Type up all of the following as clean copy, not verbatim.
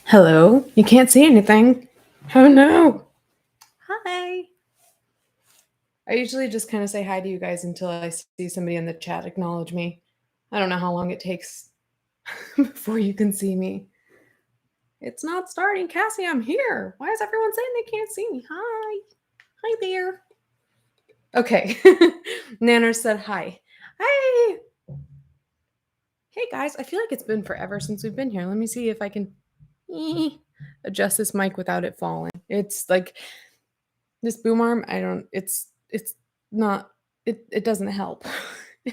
Hello? You can't see anything. Oh no. Hi. I usually just kind of say hi to you guys until I see somebody in the chat acknowledge me. I don't know how long it takes before you can see me. It's not starting. Cassie, I'm here. Why is everyone saying they can't see me? Hi. Hi there. Okay. Nanner said hi. Hi. Hey guys, I feel like it's been forever since we've been here. Let me see if I can adjust this mic without it falling. It's like this boom arm, it's not it doesn't help.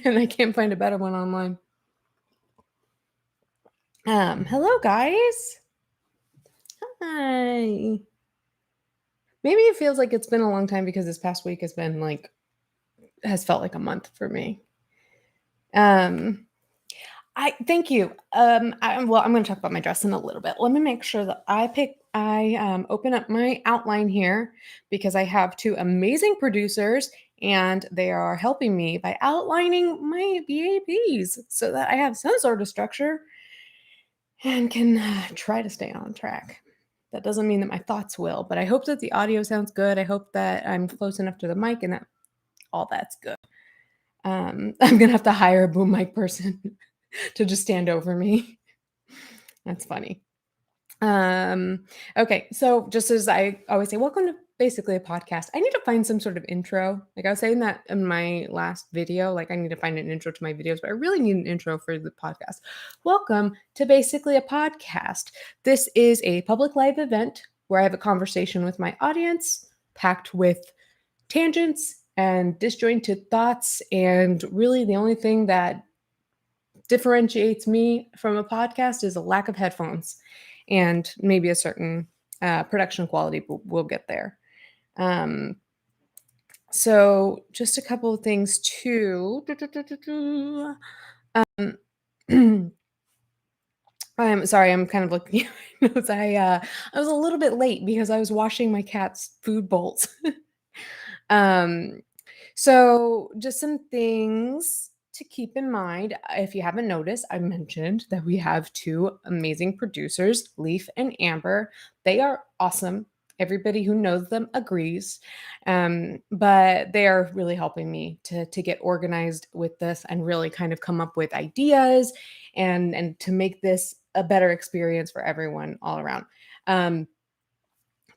And I can't find a better one online. Hello guys. Hi. Maybe it feels like it's been a long time because this past week has felt like a month for me. I thank you. I'm going to talk about my dress in a little bit. Let me make sure that I open up my outline here because I have two amazing producers and they are helping me by outlining my BAPs so that I have some sort of structure and can try to stay on track. That doesn't mean that my thoughts will, but I hope that the audio sounds good. I hope that I'm close enough to the mic and that all that's good. I'm gonna have to hire a boom mic person to just stand over me. That's funny. Okay, so just as I always say, welcome to basically a podcast. I need to find some sort of intro. Like I was saying that in my last video, like I need to find an intro to my videos, but I really need an intro for the podcast. Welcome to basically a podcast. This is a public live event where I have a conversation with my audience, packed with tangents and disjointed thoughts. And really, the only thing that differentiates me from a podcast is a lack of headphones and maybe a certain production quality, but we'll get there. So just a couple of things too. I'm sorry, I'm kind of looking at my notes. I was a little bit late because I was washing my cat's food bowls. So just some things to keep in mind. If you haven't noticed, I mentioned that we have two amazing producers, Leaf and Amber. They are awesome. Everybody who knows them agrees. But they are really helping me to get organized with this and really kind of come up with ideas and to make this a better experience for everyone all around.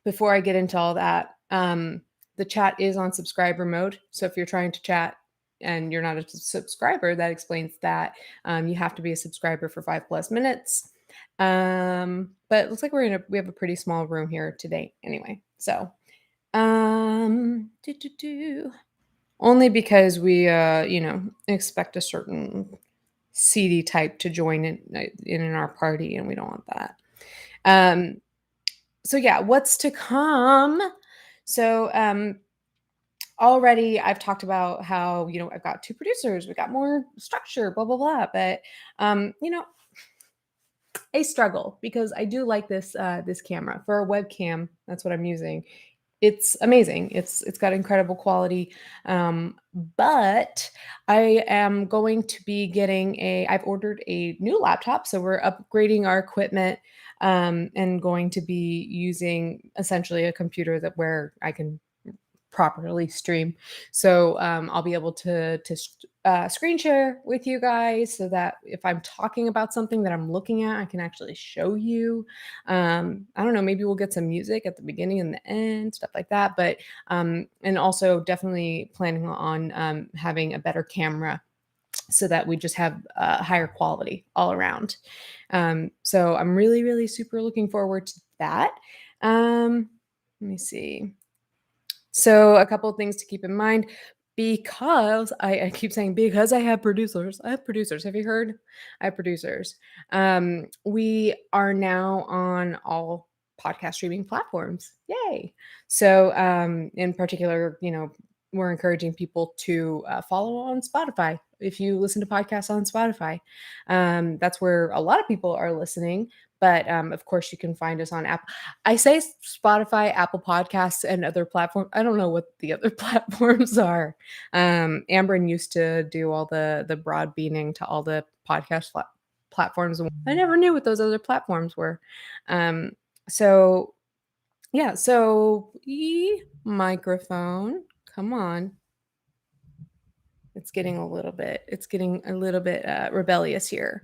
Before I get into all that, the chat is on subscriber mode. So if you're trying to chat and you're not a subscriber, that explains that you have to be a subscriber for 5+ minutes. But it looks like we have a pretty small room here today anyway. So only because we expect a certain CD type to join in our party, and we don't want that. So yeah, what's to come? So already I've talked about how, I've got two producers, we got more structure, blah, blah, blah. But a struggle because I do like this camera. For a webcam, that's what I'm using. It's amazing. It's got incredible quality. But I am going to be I've ordered a new laptop, so we're upgrading our equipment and going to be using essentially a computer where I can properly stream. So I'll be able to screen share with you guys so that if I'm talking about something that I'm looking at, I can actually show you. I don't know, maybe we'll get some music at the beginning and the end, stuff like that. But and also definitely planning on having a better camera so that we just have higher quality all around. So I'm really, really super looking forward to that. Let me see. So a couple of things to keep in mind because I keep saying because I have producers. I have producers. Have you heard? I have producers. We are now on all podcast streaming platforms. Yay. So in particular, we're encouraging people to follow on Spotify. If you listen to podcasts on Spotify, that's where a lot of people are listening. But of course, you can find us on Apple. I say Spotify, Apple Podcasts, and other platforms. I don't know what the other platforms are. Amber used to do all the broad beaning to all the podcast platforms. I never knew what those other platforms were. So yeah, so microphone, come on. It's getting a little bit rebellious here.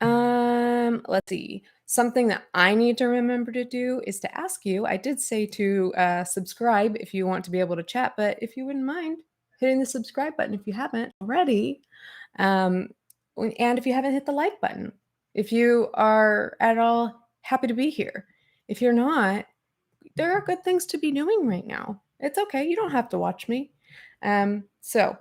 Let's see. Something that I need to remember to do is to ask you. I did say to subscribe if you want to be able to chat, but if you wouldn't mind hitting the subscribe button if you haven't already, um, and if you haven't hit the like button, if you are at all happy to be here. If you're not, there are good things to be doing right now. It's okay. You don't have to watch me. So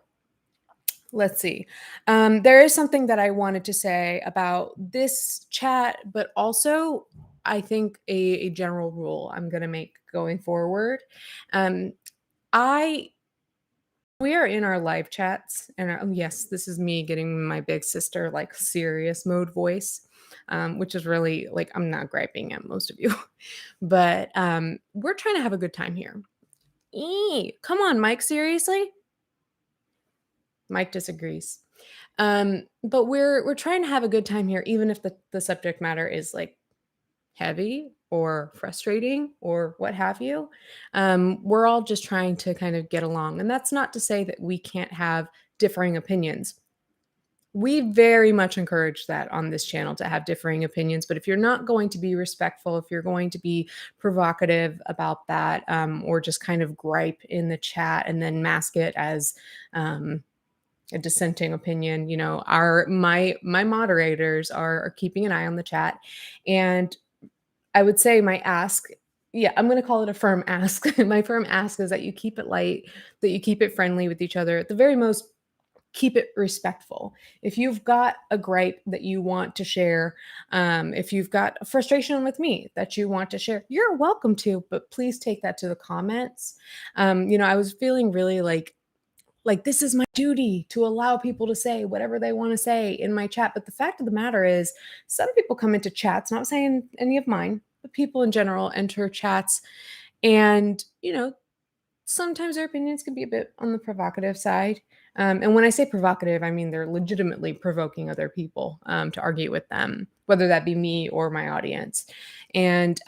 let's see. There is something that I wanted to say about this chat, but also I think a general rule I'm going to make going forward. Um, I we are in our live chats, and yes, this is me getting my big sister like serious mode voice, which is really like I'm not griping at most of you, but we're trying to have a good time here. Come on, Mike, seriously? Mike disagrees. But we're trying to have a good time here, even if the subject matter is like heavy or frustrating or what have you. We're all just trying to kind of get along. And that's not to say that we can't have differing opinions. We very much encourage that on this channel to have differing opinions. But if you're not going to be respectful, if you're going to be provocative about that, or just kind of gripe in the chat and then mask it as a dissenting opinion, my moderators are keeping an eye on the chat, and I would say my ask, yeah, I'm going to call it a firm ask. My firm ask is that you keep it light, that you keep it friendly with each other, at the very most keep it respectful. If you've got a gripe that you want to share, if you've got a frustration with me that you want to share, you're welcome to, but please take that to the comments. I was feeling really like this is my duty to allow people to say whatever they want to say in my chat. But the fact of the matter is, some people come into chats, not saying any of mine, but people in general enter chats, and sometimes their opinions can be a bit on the provocative side. And when I say provocative, I mean they're legitimately provoking other people to argue with them, whether that be me or my audience. And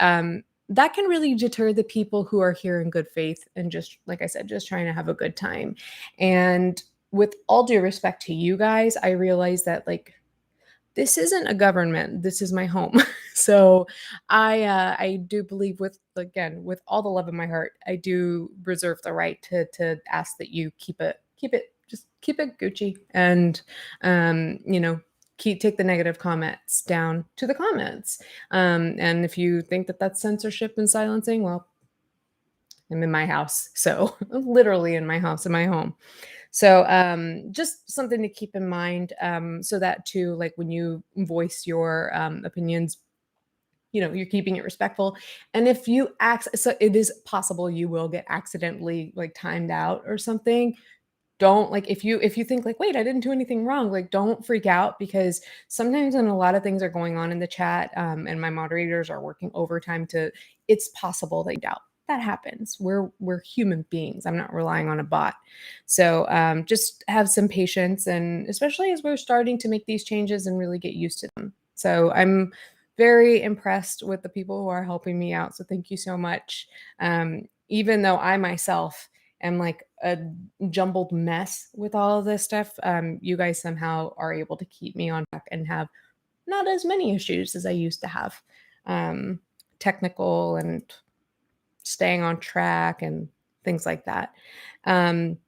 that can really deter the people who are here in good faith and just, like I said, just trying to have a good time. And with all due respect to you guys, I realize that like this isn't a government. This is my home. So I do believe, with all the love in my heart, I do reserve the right to ask that you keep it Gucci, and take the negative comments down to the comments. And if you think that that's censorship and silencing, well, I'm in my house. So literally in my house, in my home. So just something to keep in mind, so that too, like when you voice your opinions, you're keeping it respectful. And if you so it is possible you will get accidentally like timed out or something. Don't, like, if you think like, wait, I didn't do anything wrong, like don't freak out, because sometimes when a lot of things are going on in the chat, and my moderators are working overtime it's possible they doubt. That happens. We're human beings. I'm not relying on a bot. So just have some patience, and especially as we're starting to make these changes and really get used to them. So I'm very impressed with the people who are helping me out. So thank you so much. Even though I myself am like a jumbled mess with all of this stuff, you guys somehow are able to keep me on track and have not as many issues as I used to have. Technical and staying on track and things like that. Let's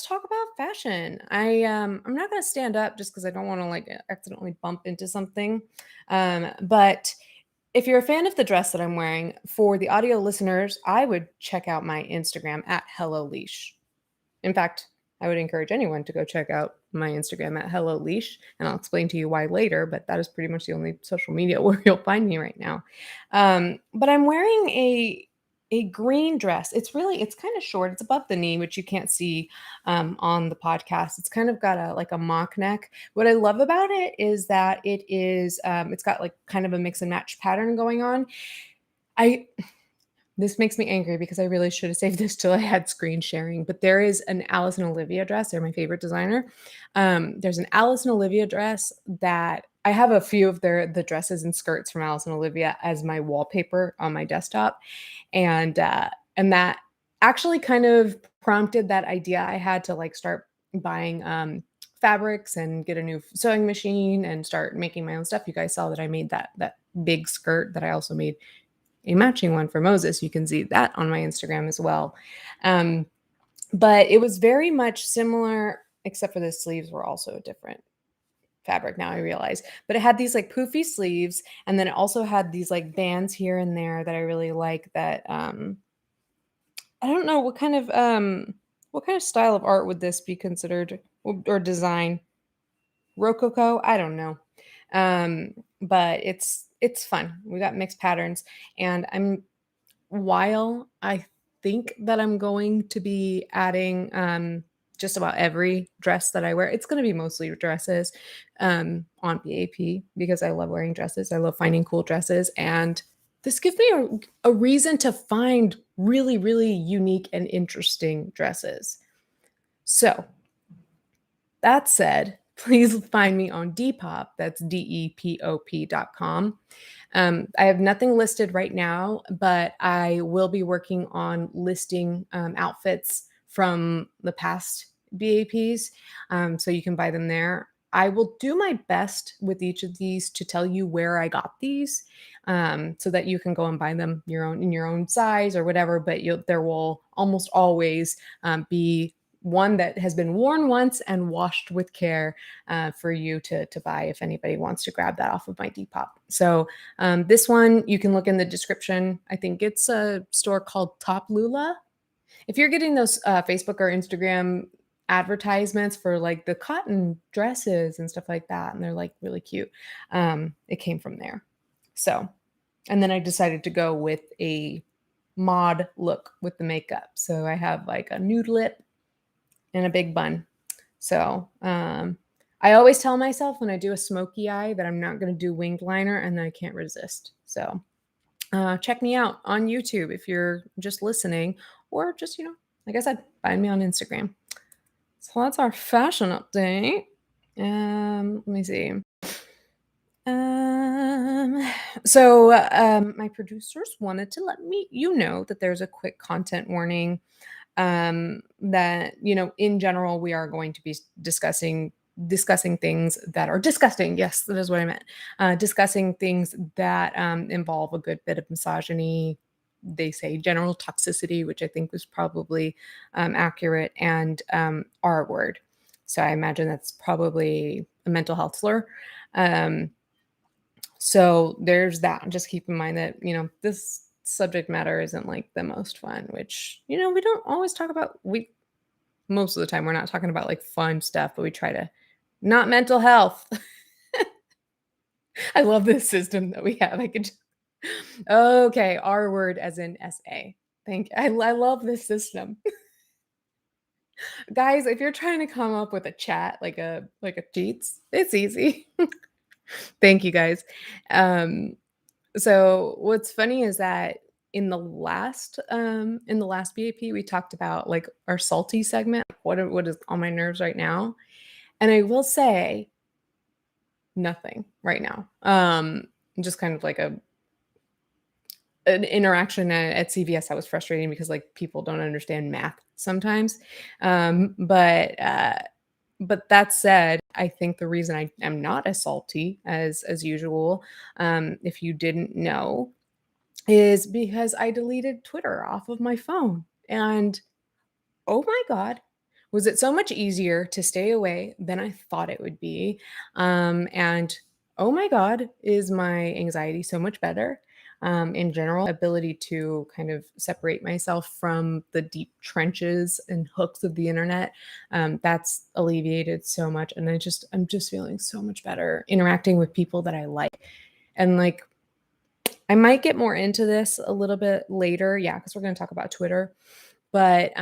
talk about fashion. I'm not going to stand up just because I don't want to like accidentally bump into something. But if you're a fan of the dress that I'm wearing, for the audio listeners, I would check out my Instagram at Hello Leash. In fact, I would encourage anyone to go check out my Instagram at Hello Leash, and I'll explain to you why later, but that is pretty much the only social media where you'll find me right now. But I'm wearing a green dress. It's kind of short. It's above the knee, which you can't see on the podcast. It's kind of got a mock neck. What I love about it is that it's got like kind of a mix and match pattern going on. this makes me angry because I really should have saved this till I had screen sharing, but there is an Alice and Olivia dress. They're my favorite designer. There's an Alice and Olivia dress that I have a few of the dresses and skirts from Alice and Olivia as my wallpaper on my desktop, and that actually kind of prompted that idea I had to like start buying fabrics and get a new sewing machine and start making my own stuff. You guys saw that I made that big skirt that I also made a matching one for Moses. You can see that on my Instagram as well. Um, but it was very much similar, except for the sleeves were also a different fabric. Now I realize, but it had these like poofy sleeves, and then it also had these like bands here and there that I really like. That I don't know what kind of style of art would this be considered or design? Rococo? I don't know. But it's fun. We got mixed patterns, and while I think that I'm going to be adding just about every dress that I wear, it's going to be mostly dresses on BAP because I love wearing dresses. I love finding cool dresses. And this gives me a reason to find really, really unique and interesting dresses. So, that said, please find me on Depop. That's DEPOP.com. I have nothing listed right now, but I will be working on listing outfits from the past BAPs, so you can buy them there. I will do my best with each of these to tell you where I got these, so that you can go and buy them in your own size or whatever. But there will almost always be one that has been worn once and washed with care for you to buy if anybody wants to grab that off of my Depop. So this one you can look in the description. I think it's a store called Toplula. If you're getting those Facebook or Instagram advertisements for like the cotton dresses and stuff like that, and they're like really cute, it came from there. So, and then I decided to go with a mod look with the makeup. So I have like a nude lip and a big bun. So I always tell myself when I do a smoky eye that I'm not going to do winged liner, and then I can't resist. So check me out on YouTube if you're just listening, or just, like I said, find me on Instagram. So that's our fashion update. Let me see. My producers wanted to let me know that there's a quick content warning, that in general we are going to be discussing things that are disgusting. Yes, that is what I meant. Discussing things that involve a good bit of misogyny. They say general toxicity, which I think was probably accurate, and R word. So I imagine that's probably a mental health slur. So there's that. Just keep in mind that, this subject matter isn't like the most fun, which, we don't always talk about. Most of the time, we're not talking about like fun stuff, but we try to not mental health. I love this system that we have. Okay, R word as in SA. I love this system. Guys, if you're trying to come up with a chat, like a cheats, it's easy. Thank you guys. So what's funny is that in the last BAP we talked about like our salty segment, what is on my nerves right now. And I will say nothing right now. Just kind of like an interaction at CVS that was frustrating because like people don't understand math sometimes. But that said, I think the reason I am not as salty as usual, if you didn't know, is because I deleted Twitter off of my phone. And oh my God, was it so much easier to stay away than I thought it would be? And oh my God, is my anxiety so much better? In general, ability to kind of separate myself from the deep trenches and hooks of the internet, that's alleviated so much. And I'm just feeling so much better interacting with people that I like. And like, I might get more into this a little bit later. Yeah, because we're going to talk about Twitter. But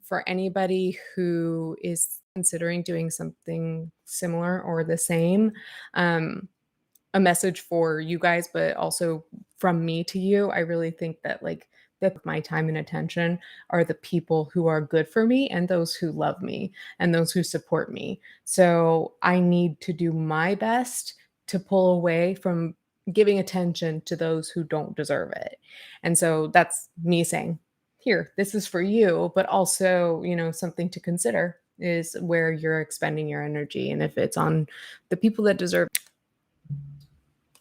for anybody who is considering doing something similar or the same, a message for you guys, but also from me to you, I really think that like my time and attention are the people who are good for me and those who love me and those who support me. So I need to do my best to pull away from giving attention to those who don't deserve it. And so that's me saying, here, this is for you, but also, something to consider is where you're expending your energy. And if it's on the people that deserve,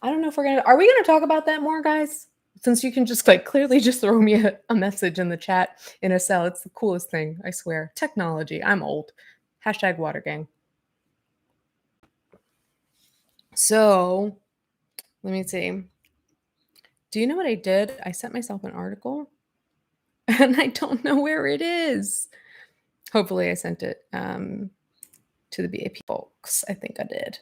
I don't know if are we gonna talk about that more, guys? Since you can just like clearly just throw me a message in the chat in a cell. It's the coolest thing, I swear. Technology. I'm old. Hashtag water gang. So let me see. Do you know what I did? I sent myself an article and I don't know where it is. Hopefully I sent it to the BAP folks. I think I did.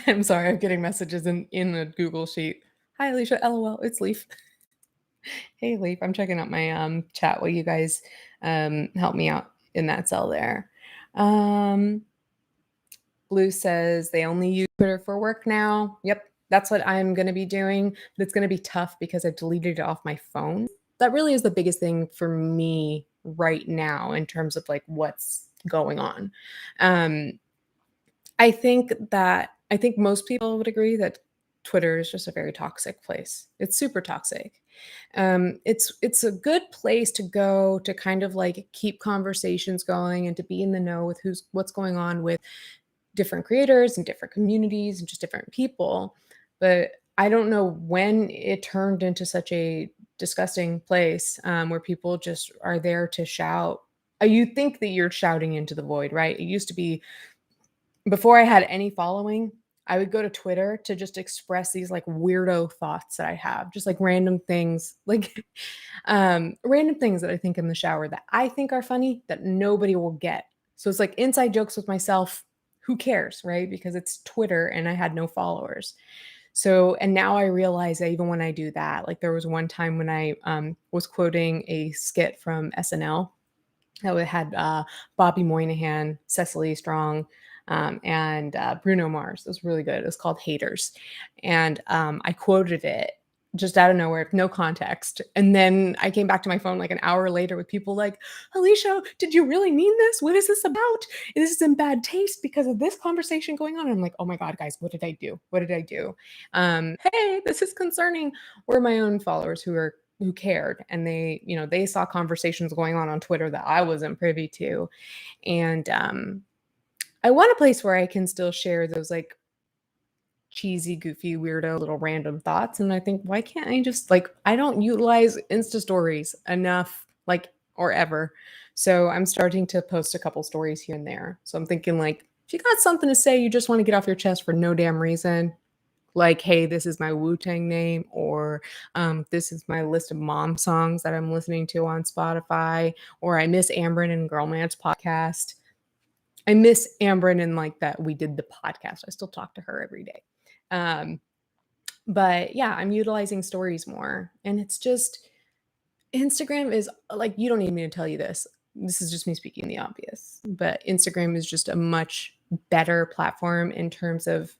I'm sorry, I'm getting messages in the Google sheet. Hi, Alicia. LOL. It's Leaf. Hey, Leaf. I'm checking out my chat while you guys help me out in that cell there. Blue says they only use Twitter for work now. Yep, that's what I'm going to be doing. But it's going to be tough because I've deleted it off my phone. That really is the biggest thing for me right now in terms of like what's going on. I think most people would agree that Twitter is just a very toxic place. It's super toxic. It's a good place to go to kind of like keep conversations going and to be in the know with what's going on with different creators and different communities and just different people. But I don't know when it turned into such a disgusting place where people just are there to shout. You think that you're shouting into the void, right? It used to be before I had any following, I would go to Twitter to just express these like weirdo thoughts that I have, just like random things, like random things that I think in the shower that I think are funny that nobody will get. So it's like inside jokes with myself. Who cares, right? Because it's Twitter and I had no followers. So, and now I realize that even when I do that, like there was one time when I was quoting a skit from SNL that had Bobby Moynihan, Cecily Strong, and Bruno Mars. It was really good. It was called Haters. And I quoted it just out of nowhere, no context. And then I came back to my phone like an hour later with people like, Alicia, did you really mean this? What is this about? This is in bad taste because of this conversation going on. And I'm like, oh my God, guys, what did I do? What did I do? Hey, this is concerning. Were my own followers who cared, and they saw conversations going on Twitter that I wasn't privy to. And I want a place where I can still share those like cheesy, goofy, weirdo little random thoughts. And I think, why can't I just like, I don't utilize Insta stories enough, like, or ever. So I'm starting to post a couple stories here and there. So I'm thinking like, if you got something to say, you just want to get off your chest for no damn reason, like, hey, this is my Wu-Tang name, or this is my list of mom songs that I'm listening to on Spotify, or I miss Amberin and Girlman's podcast. I miss Amberin and like that we did the podcast. I still talk to her every day. But yeah, I'm utilizing stories more. And it's just Instagram is like, you don't need me to tell you this. This is just me speaking the obvious. But Instagram is just a much better platform in terms of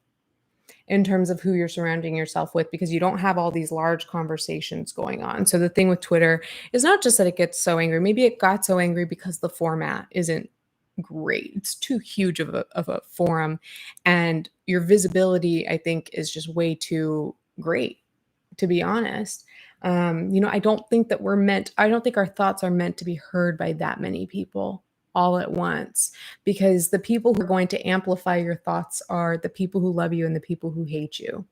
who you're surrounding yourself with, because you don't have all these large conversations going on. So the thing with Twitter is not just that it gets so angry. Maybe it got so angry because the format isn't great. It's too huge of a forum, and your visibility, I think, is just way too great, to be honest. I don't think our thoughts are meant to be heard by that many people all at once, because the people who are going to amplify your thoughts are the people who love you and the people who hate you.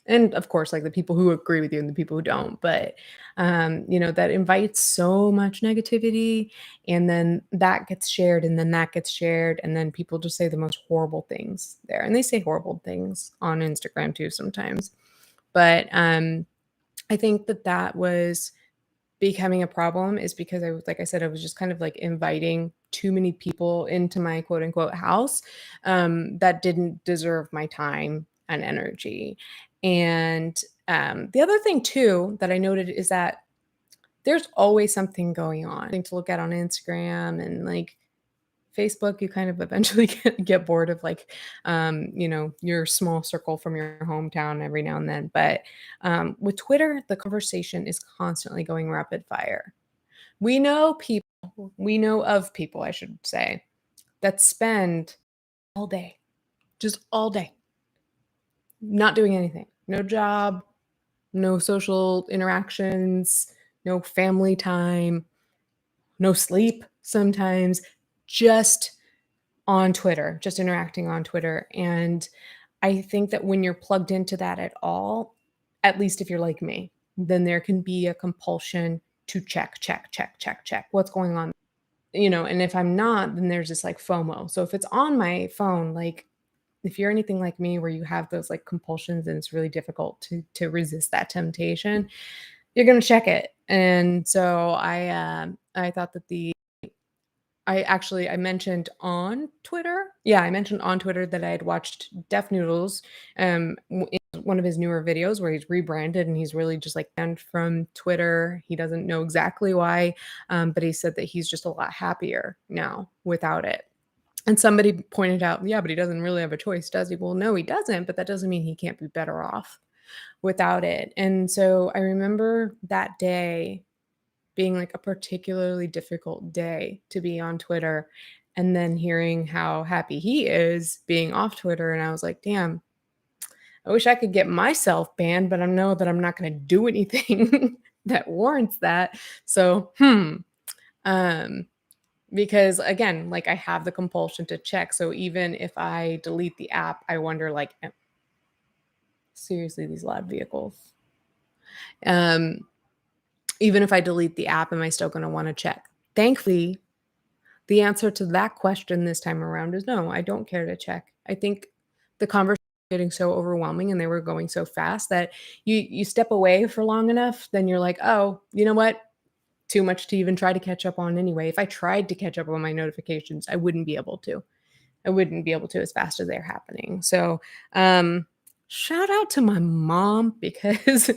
And of course, like the people who agree with you and the people who don't. But, that invites so much negativity, and then that gets shared, and then that gets shared. And then people just say the most horrible things there. And they say horrible things on Instagram too sometimes. But I think that was becoming a problem, is because like I said, I was just kind of like inviting too many people into my quote unquote house that didn't deserve my time and energy. And the other thing too that I noted is that there's always something going on, thing to look at on Instagram, and like Facebook, you kind of eventually get bored of like, your small circle from your hometown every now and then. But with Twitter, the conversation is constantly going rapid fire. We know people, we know of people, I should say, that spend all day, just all day, not doing anything. No job, no social interactions, no family time, no sleep sometimes, just on Twitter, just interacting on Twitter. And I think that when you're plugged into that at all, at least if you're like me, then there can be a compulsion to check what's going on. And if I'm not, then there's this like FOMO. So if it's on my phone, like if you're anything like me where you have those like compulsions and it's really difficult to resist that temptation, you're gonna check it. And so I thought that I mentioned on Twitter. Yeah, I mentioned on Twitter that I had watched Def Noodles, in one of his newer videos where he's rebranded and he's really just like banned from Twitter. He doesn't know exactly why, but he said that he's just a lot happier now without it. And somebody pointed out, yeah, but he doesn't really have a choice, does he? Well, no, he doesn't, but that doesn't mean he can't be better off without it. And so I remember that day being like a particularly difficult day to be on Twitter and then hearing how happy he is being off Twitter. And I was like, damn, I wish I could get myself banned, but I know that I'm not going to do anything that warrants that. So, um, because again, like I have the compulsion to check. So even if I delete the app, I wonder, like, seriously, these loud vehicles. Um, Even if I delete the app, am I still going to want to check? Thankfully, the answer to that question this time around is no, I don't care to check. I think the conversation was getting so overwhelming and they were going so fast that you step away for long enough, then you're like, oh, you know what? Too much to even try to catch up on anyway. If I tried to catch up on my notifications, I wouldn't be able to. I wouldn't be able to as fast as they're happening. So, shout out to my mom because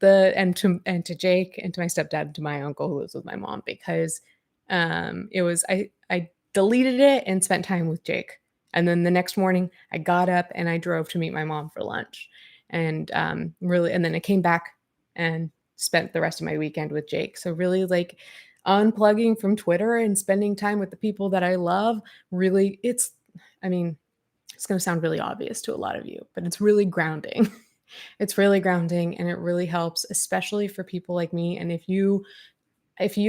and to Jake and to my stepdad and to my uncle who lives with my mom because it was I deleted it and spent time with Jake. And then the next morning I got up and I drove to meet my mom for lunch. And really and then I came back and spent the rest of my weekend with Jake. So really like unplugging from Twitter and spending time with the people that I love really I mean, it's going to sound really obvious to a lot of you, but it's really grounding. It's really grounding and it really helps, especially for people like me. And if you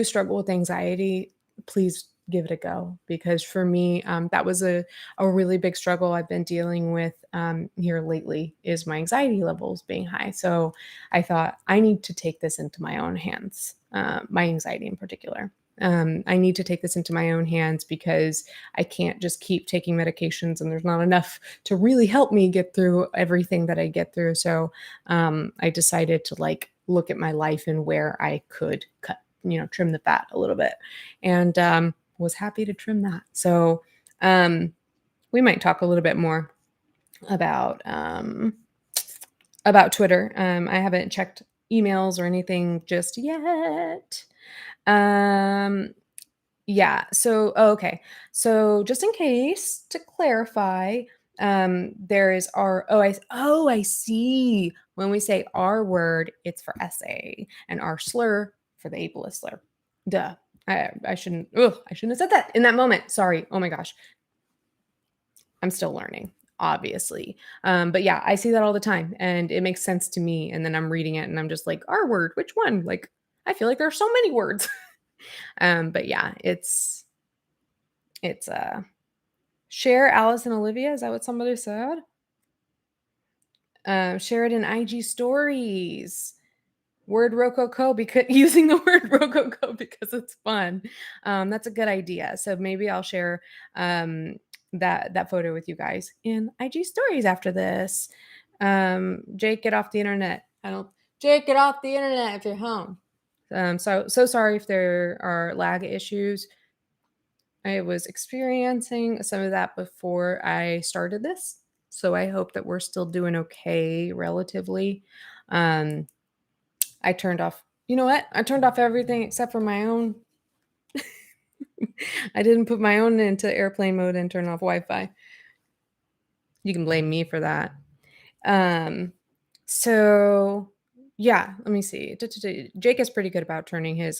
struggle with anxiety, please give it a go because for me, that was a really big struggle I've been dealing with here lately is my anxiety levels being high. So I thought I need to take this into my own hands, my anxiety in particular. I need to take this into my own hands because I can't just keep taking medications and there's not enough to really help me get through everything that I get through. So I decided to like look at my life and where I could trim the fat a little bit and was happy to trim that. So we might talk a little bit more about Twitter. I haven't checked emails or anything just yet. Um, yeah. So, okay. So, just in case to clarify, there is I see. When we say R word, it's for SA, and R slur for the ableist slur. Duh. I shouldn't. Ugh, I shouldn't have said that in that moment. Sorry. Oh my gosh. I'm still learning, obviously. But yeah, I see that all the time, and it makes sense to me. And then I'm reading it, and I'm just like, R word. Which one? Like, I feel like there are so many words. But yeah, it's share Alice and Olivia. Is that what somebody said? Share it in IG stories. Word rococo because using the word rococo because it's fun. That's a good idea. So maybe I'll share that photo with you guys in IG stories after this. Jake, get off the internet. Jake, get off the internet if you're home. So sorry if there are lag issues. I was experiencing some of that before I started this. So I hope that we're still doing okay relatively. Um, I turned off, you know what? I turned off everything except for my own I didn't put my own into airplane mode and turn off Wi-Fi. You can blame me for that. Um, so yeah, let me see. Jake is pretty good about turning his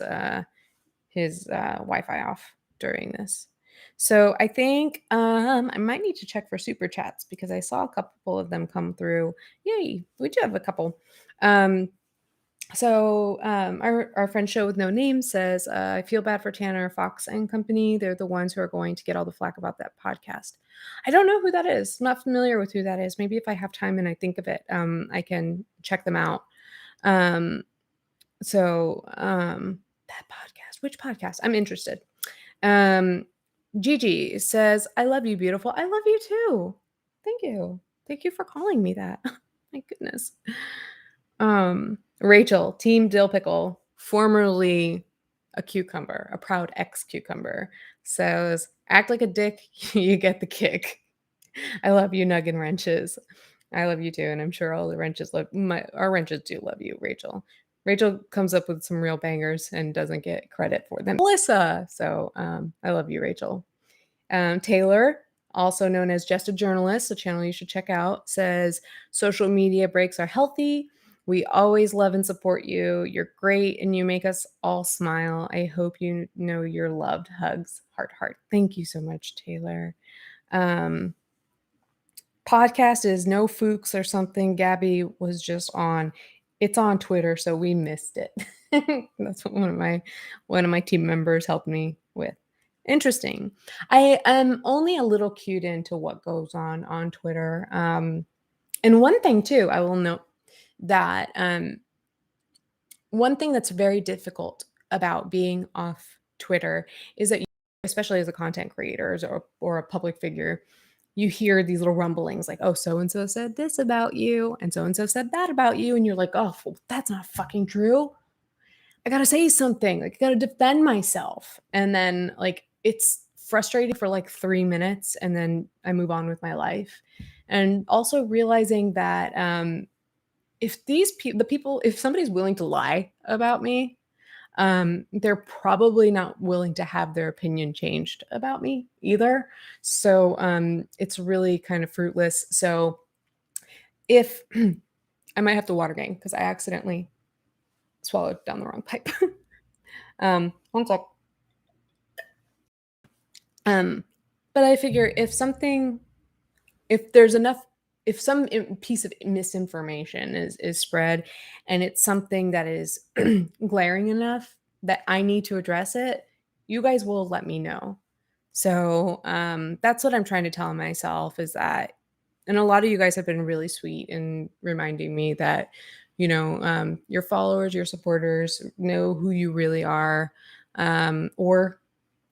Wi-Fi off during this. So I think I might need to check for super chats because I saw a couple of them come through. Yay, we do have a couple. Our friend Show with No Name says, I feel bad for Tanner, Fox, and company. They're the ones who are going to get all the flack about that podcast. I don't know who that is. I'm not familiar with who that is. Maybe if I have time and I think of it, I can check them out. Um, that podcast, which podcast? I'm interested. Gigi says, I love you, beautiful. I love you too. Thank you. Thank you for calling me that. My goodness. Rachel, Team Dill Pickle, formerly a cucumber, a proud ex cucumber, says, act like a dick, you get the kick. I love you, Nug and Wrenches. I love you too, and I'm sure all the wrenches love our wrenches do love you, Rachel. Rachel comes up with some real bangers and doesn't get credit for them. Melissa, so I love you, Rachel. Taylor, also known as Just a Journalist, a channel you should check out, says social media breaks are healthy. We always love and support you. You're great and you make us all smile. I hope you know you're loved. Hugs, heart, heart. Thank you so much, Taylor. Podcast is No Fooks or something. Gabby was just on. It's on Twitter, so we missed it. That's what one of my team members helped me with. Interesting. I am only a little cued into what goes on Twitter. And one thing too, I will note that one thing that's very difficult about being off Twitter is that you, especially as a content creator or a public figure, you hear these little rumblings like, oh, so and so said this about you, and so said that about you, and you're like, oh, well, that's not fucking true. I gotta say something. Like, I gotta defend myself, and then like it's frustrating for like 3 minutes, and then I move on with my life, and also realizing that if if somebody's willing to lie about me, they're probably not willing to have their opinion changed about me either. So it's really kind of fruitless. So if I might have to water gang because I accidentally swallowed down the wrong pipe. One sec. But I figure if there's enough, if some piece of misinformation is spread and it's something that is glaring enough that I need to address it, you guys will let me know. So that's what I'm trying to tell myself is that, and a lot of you guys have been really sweet in reminding me that, your followers, your supporters know who you really are. Or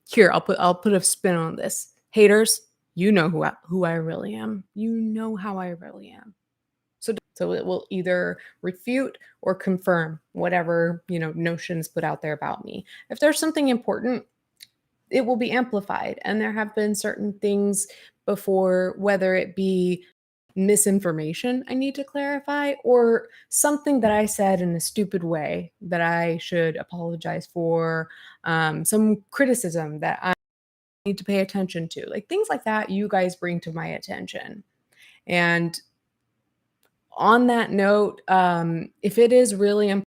here, I'll put a spin on this. Haters, you know who I really am. You know how I really am. So it will either refute or confirm whatever, notions put out there about me. If there's something important, it will be amplified. And there have been certain things before, whether it be misinformation I need to clarify or something that I said in a stupid way that I should apologize for, some criticism that I need to pay attention to, like things like that you guys bring to my attention. And on that note, if it is really important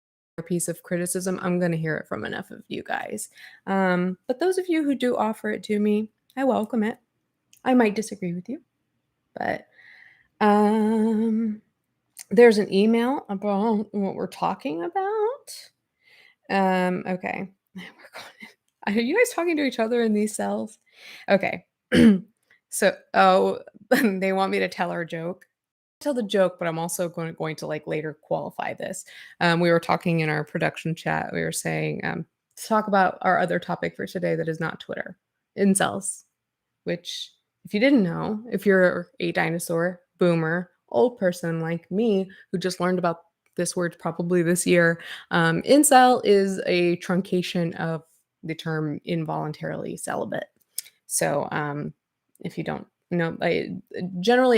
piece of criticism, I'm going to hear it from enough of you guys. But those of you who do offer it to me, I welcome it. I might disagree with you, but there's an email about what we're talking about. Okay. Are you guys talking to each other in these cells? Okay. So, they want me to tell our joke. Tell the joke, but I'm also going to like later qualify this. We were talking in our production chat. We were saying to talk about our other topic for today that is not Twitter, incels. Which, if you didn't know, if you're a dinosaur, boomer, old person like me who just learned about this word probably this year, incel is a truncation of the term involuntarily celibate. So if you don't No, I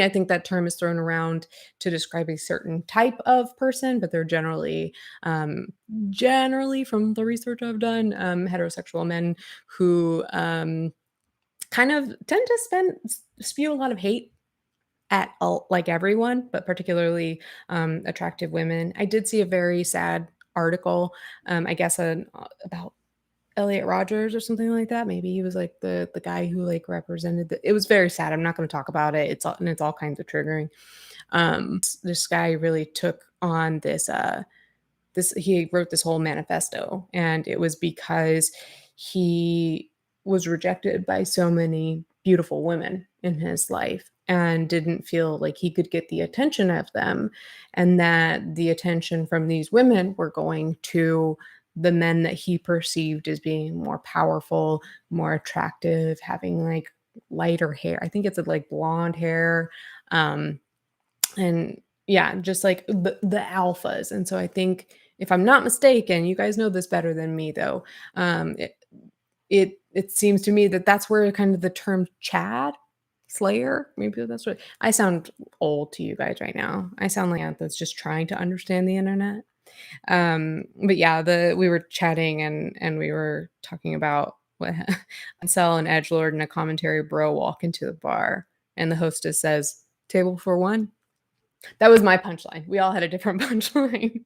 think that term is thrown around to describe a certain type of person, but they're um, generally from the research I've done, heterosexual men who kind of tend to spew a lot of hate at all, like everyone, but particularly attractive women. I did see a very sad article, I guess, about Elliot Rogers or something like that. Maybe he was like the guy who like represented it was very sad. I'm not going to talk about it. It's all kinds of triggering. This guy really took on this he wrote this whole manifesto, and it was because he was rejected by so many beautiful women in his life and didn't feel like he could get the attention of them, and that the attention from these women were going to the men that he perceived as being more powerful, more attractive, having like lighter hair. I think it's like blonde hair. Um, and yeah, just like the alphas. And so I think, if I'm not mistaken, you guys know this better than me though. Um, it it seems to me that that's where kind of the term Chad Slayer, maybe that's what I sound old to you guys right now. I sound like that's just trying to understand the internet. But yeah, the we were chatting and we were talking about what Ansel and Edgelord in a commentary bro walk into the bar and the hostess says, "Table for one." That was my punchline. We all had a different punchline.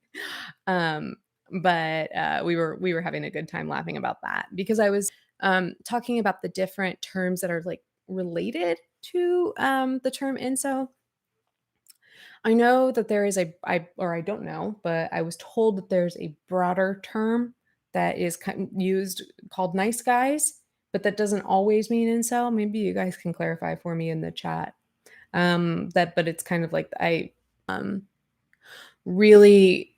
Um, but we were having a good time laughing about that because I was talking about the different terms that are like related to the term incel. I know that there is I don't know, but I was told that there's a broader term that is used called nice guys, but that doesn't always mean incel. Maybe you guys can clarify for me in the chat. But it's kind of like um really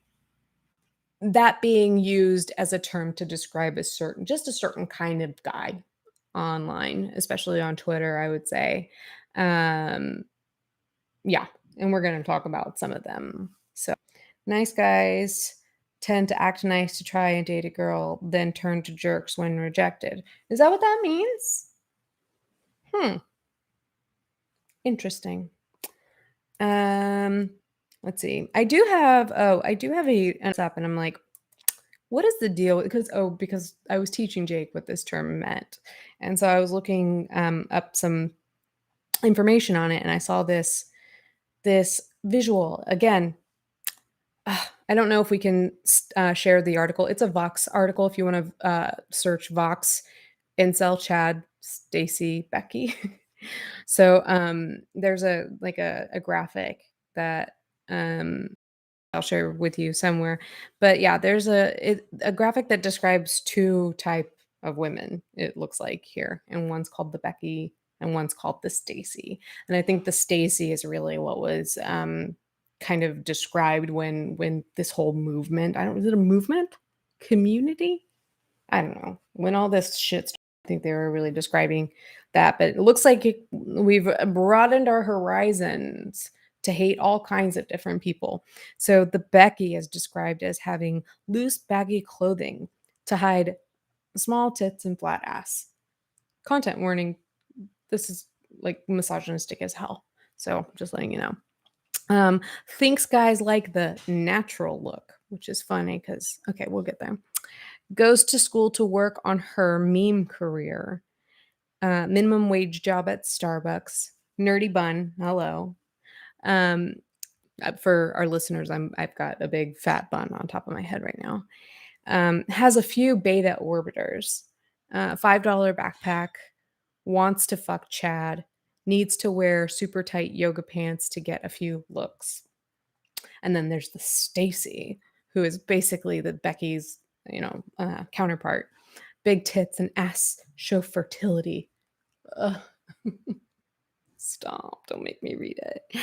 that being used as a term to describe a certain kind of guy online, especially on Twitter, I would say. Um, yeah, and we're gonna talk about some of them. So, nice guys tend to act nice to try and date a girl, then turn to jerks when rejected. Is that what that means? Hmm, interesting. Um, let's see. I do have an app, and I'm like, what is the deal? Because I was teaching Jake what this term meant, and so I was looking up some information on it, and I saw this visual again. I don't know if we can share the article. It's a Vox article. If you want to search Vox, Incel, Chad, Stacy, Becky. So there's a graphic that I'll share with you somewhere. But yeah, there's a graphic that describes two type of women. It looks like here, and one's called the Becky, and one's called the Stacy. And I think the Stacy is really what was kind of described when this whole movement. I don't. Is it a movement? Community? I don't know. When all this shit started, I think they were really describing that, but it looks like we've broadened our horizons to hate all kinds of different people. So the Becky is described as having loose, baggy clothing to hide small tits and flat ass. Content warning, this is like misogynistic as hell. So just letting you know. Thinks guys like the natural look, which is funny because, okay, we'll get there. Goes to school to work on her meme career. Minimum wage job at Starbucks. Nerdy bun. Hello. Um, for our listeners, I've got a big fat bun on top of my head right now. Has a few beta orbiters. $5 backpack. Wants to fuck Chad. Needs to wear super tight yoga pants to get a few looks. And then there's the Stacy, who is basically the Becky's, counterpart. Big tits and ass show fertility. Ugh. Stop. Don't make me read it.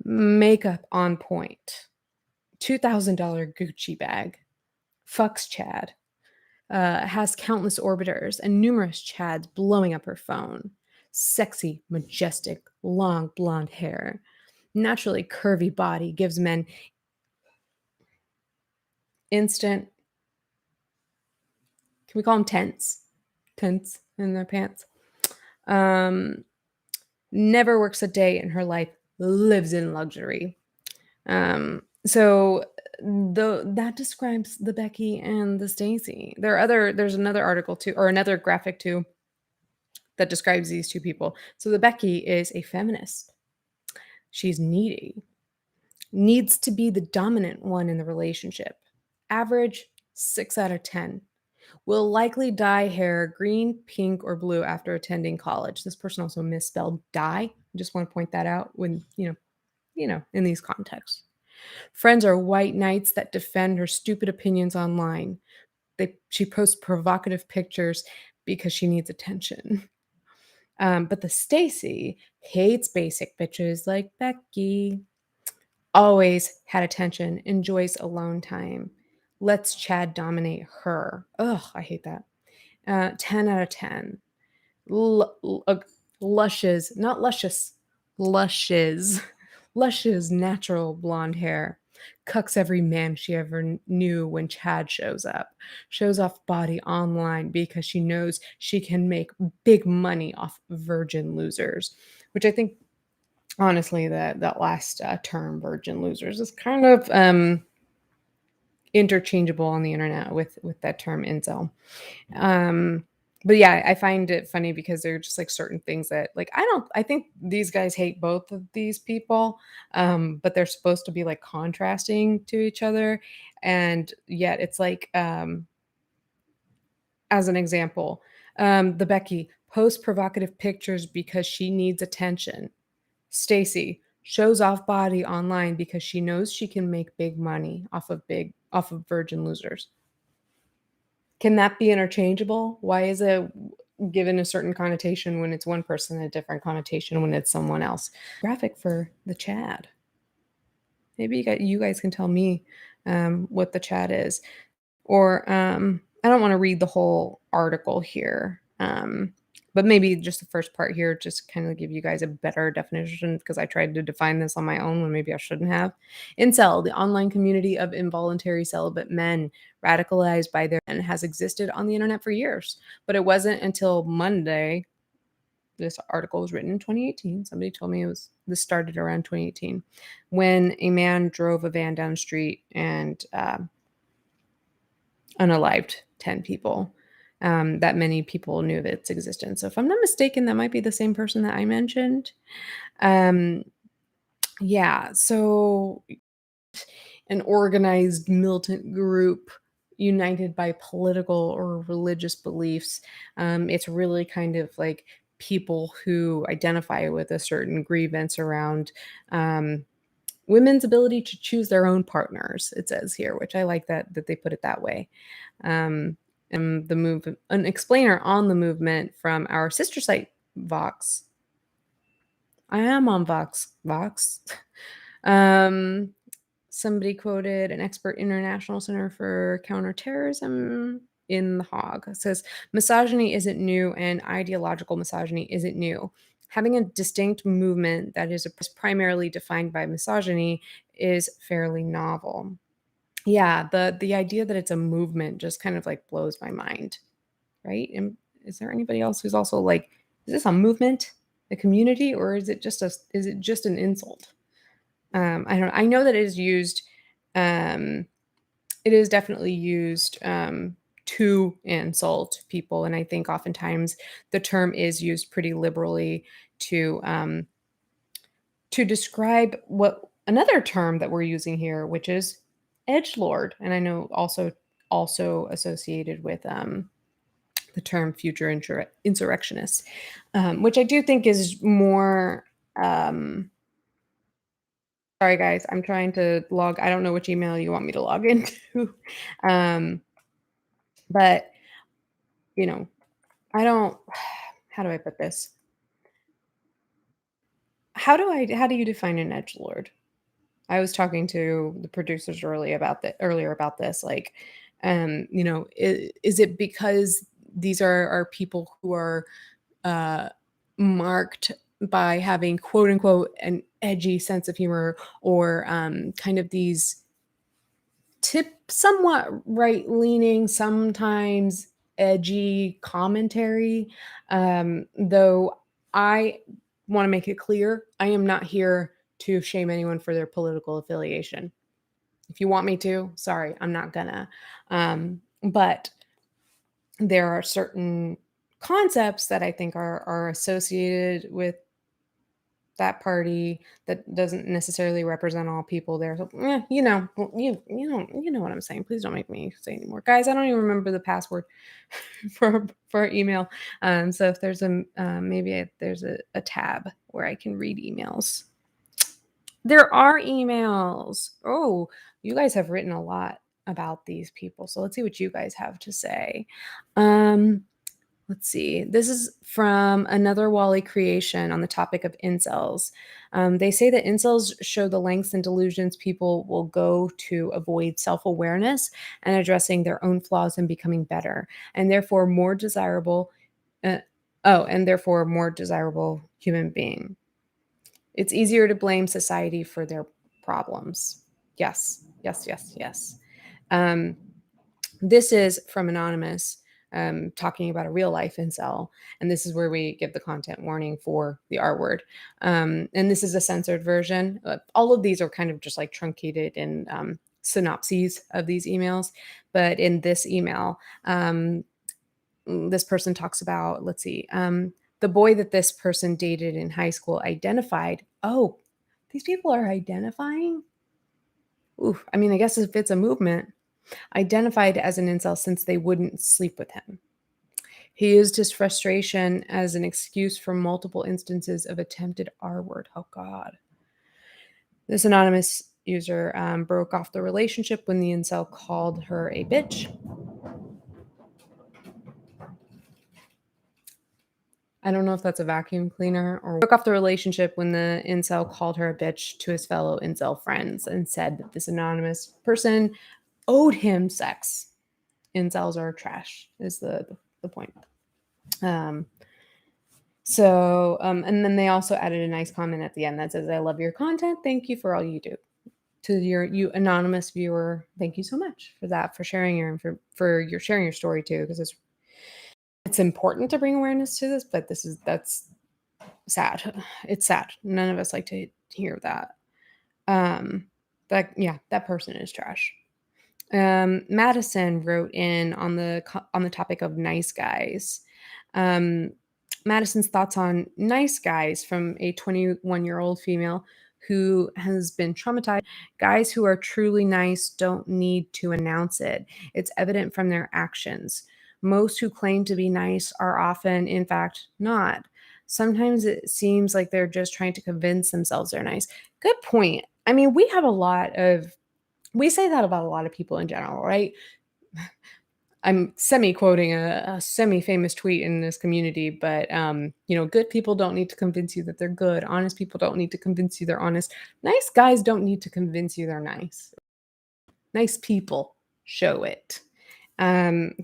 Makeup on point. $2,000 Gucci bag. Fucks Chad. Has countless orbiters and numerous Chads blowing up her phone. Sexy, majestic, long blonde hair. Naturally curvy body gives men instant, can we call them tents? Tents in their pants. Um, never works a day in her life, lives in luxury. So that describes the Becky and the Stacy. There's another article too, or another graphic too, that describes these two people. So the Becky is a feminist. She's needy, needs to be the dominant one in the relationship. Average 6 out of 10. Will likely dye hair green, pink, or blue after attending college. This person also misspelled dye. I just want to point that out when, in these contexts. Friends are white knights that defend her stupid opinions online. She posts provocative pictures because she needs attention. But the Stacy hates basic bitches like Becky. Always had attention, enjoys alone time. Lets Chad dominate her. Ugh, I hate that. 10 out of 10. Lushes, not luscious, lushes, lushes natural blonde hair. Cucks every man she ever knew when Chad shows up. Shows off body online because she knows she can make big money off virgin losers, which I think honestly that last term, virgin losers, is kind of interchangeable on the internet with that term incel. um but yeah, I find it funny because there are just like certain things that, like, I think these guys hate both of these people, but they're supposed to be like contrasting to each other, and yet it's like, as an example, the Becky posts provocative pictures because she needs attention. Stacy shows off body online because she knows she can make big money off of virgin losers. Can that be interchangeable? Why is it given a certain connotation when it's one person, a different connotation when it's someone else? Graphic for the Chad. Maybe you guys can tell me what the Chad is. Or I don't want to read the whole article here, but maybe just the first part here, just kind of give you guys a better definition because I tried to define this on my own when maybe I shouldn't have. Incel, the online community of involuntary celibate men radicalized by their men, has existed on the internet for years, but it wasn't until Monday. This article was written in 2018. Somebody told me this started around 2018 when a man drove a van down the street and unalived 10 people, that many people knew of its existence. So if I'm not mistaken, that might be the same person that I mentioned. Yeah, so an organized militant group united by political or religious beliefs. It's really kind of like people who identify with a certain grievance around women's ability to choose their own partners, it says here, which I like that they put it that way. And an explainer on the movement from our sister site, Vox. I am on Vox. um, Somebody quoted an expert International Center for Counterterrorism in The Hague. It says, misogyny isn't new and ideological misogyny isn't new. Having a distinct movement that is primarily defined by misogyny is fairly novel. Yeah, the idea that it's a movement just kind of like blows my mind, right? And is there anybody else who's also like, is this a movement, a community, or is it just an insult? I don't. I know that it is used. Um, it is definitely used to insult people, and I think oftentimes the term is used pretty liberally to describe what another term that we're using here, which is edge lord, and I know also associated with the term future insurrectionists, which I do think is more. Sorry, guys, I'm trying to log. I don't know which email you want me to log into, um, but you know, I don't. How do I put this? How do you define an edge lord? I was talking to the producers earlier about this, like, is it because these are people who are uh, marked by having quote unquote an edgy sense of humor, or kind of these somewhat right leaning, sometimes edgy commentary, though I want to make it clear, I am not here to shame anyone for their political affiliation. If you want me to, sorry, I'm not gonna. But there are certain concepts that I think are associated with that party that doesn't necessarily represent all people there. So, you know what I'm saying. Please don't make me say anymore, guys. I don't even remember the password for email. So if there's there's a tab where I can read emails. There are emails. Oh, you guys have written a lot about these people. So let's see what you guys have to say. Um, Let's see. This is from another Wally creation on the topic of incels. They say that incels show the lengths and delusions people will go to avoid self awareness and addressing their own flaws and becoming better, and therefore more desirable. Uh, and therefore more desirable human being. It's easier to blame society for their problems. Yes, yes, yes, yes. Um, this is from Anonymous, talking about a real life incel. And this is where we give the content warning for the R word. And this is a censored version. All of these are kind of just like truncated in synopses of these emails. But in this email, this person talks about, let's see, the boy that this person dated in high school identified. Oh, these people are identifying? Ooh, I mean, I guess if it's a movement, identified as an incel since they wouldn't sleep with him. He used his frustration as an excuse for multiple instances of attempted R word. Oh, God. This anonymous user broke off the relationship when the incel called her a bitch. I don't know if that's a vacuum cleaner or broke off the relationship when the incel called her a bitch to his fellow incel friends and said that this anonymous person owed him sex. Incels are trash, is the point. Um, and then they also added a nice comment at the end that says, I love your content. Thank you for all you do. To you anonymous viewer, thank you so much for that, for sharing for your sharing your story too, because it's important to bring awareness to this, but that's sad. It's sad. None of us like to hear that. That person is trash. Madison wrote in on the topic of nice guys. Um, Madison's thoughts on nice guys from a 21-year-old female who has been traumatized. Guys who are truly nice don't need to announce it. It's evident from their actions. Most who claim to be nice are often, in fact, not. Sometimes it seems like they're just trying to convince themselves they're nice. Good point. I mean, we say that about a lot of people in general, right? I'm semi-quoting a semi-famous tweet in this community, but good people don't need to convince you that they're good. Honest people don't need to convince you they're honest. Nice guys don't need to convince you they're nice. Nice people show it.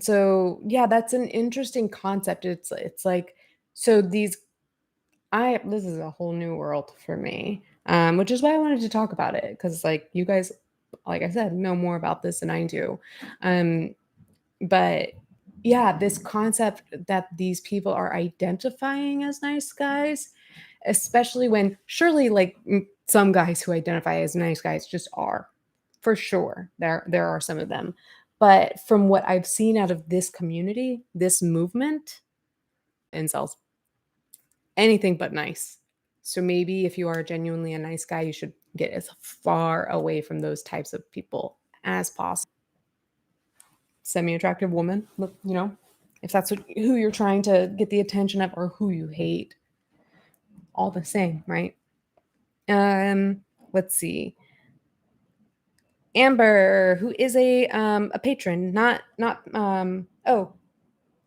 So yeah, that's an interesting concept. It's like, so this is a whole new world for me. Which is why I wanted to talk about it, because like you guys, like I said, know more about this than I do. But yeah, this concept that these people are identifying as nice guys, especially when surely like some guys who identify as nice guys just are, for sure. There are some of them. But from what I've seen out of this community, this movement, incels, anything but nice. So maybe if you are genuinely a nice guy, you should get as far away from those types of people as possible. Semi-attractive woman, if that's who you're trying to get the attention of or who you hate, all the same, right? Let's see. Amber, who is a patron,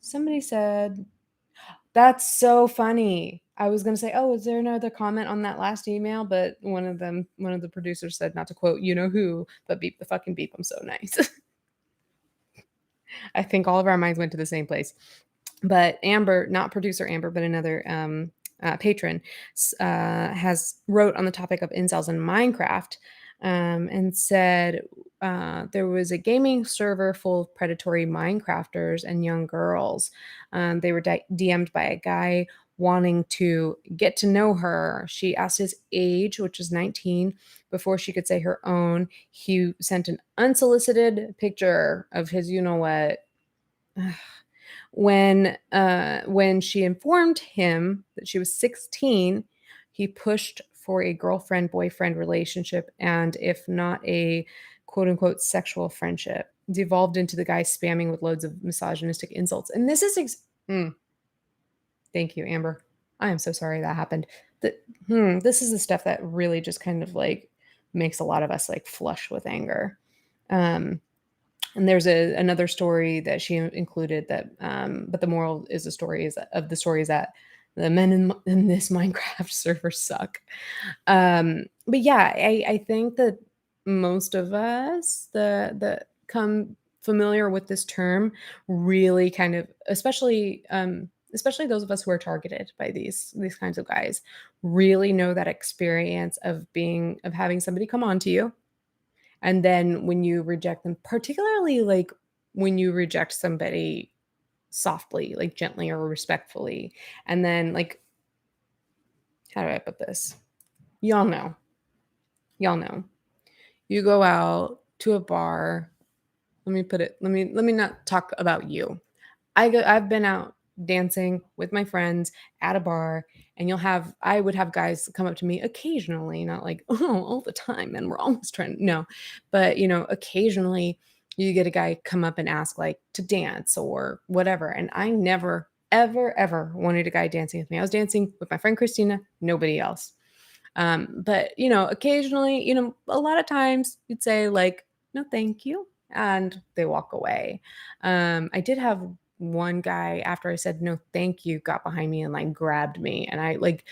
somebody said, that's so funny. I was gonna say, oh, is there another comment on that last email? But one of the producers said not to quote you know who, but beep the fucking beep. I'm so nice. I think all of our minds went to the same place. But Amber, not producer Amber, but another patron, has wrote on the topic of incels in Minecraft, and said there was a gaming server full of predatory Minecrafters and young girls. They were DM'd by a guy wanting to get to know her. She asked his age, which is 19, before she could say her own. He sent an unsolicited picture of his you know what. When she informed him that she was 16, he pushed for a girlfriend-boyfriend relationship, and if not a quote unquote sexual friendship, devolved into the guy spamming with loads of misogynistic insults. And this is thank you, Amber. I am so sorry that happened. This is the stuff that really just kind of like makes a lot of us like flush with anger. Um, and there's another story that she included that, but the moral is the story is that the men in this Minecraft server suck. But yeah, I think that most of us that come familiar with this term really kind of, especially those of us who are targeted by these kinds of guys, really know that experience of having somebody come on to you, and then when you reject them, particularly like when you reject somebody softly, like gently or respectfully, and then like, how do I put this? Y'all know. Y'all know. You go out to a bar. Let me not talk about you. I've been out dancing with my friends at a bar, and I would have guys come up to me occasionally, not like, oh, all the time, and we're always trying, no, but occasionally you get a guy come up and ask like to dance or whatever, and I never ever wanted a guy dancing with me. I was dancing with my friend Christina, nobody else. But occasionally, a lot of times you'd say like, no, thank you. And they walk away. I did have one guy after I said no, thank you, got behind me and like grabbed me. And I like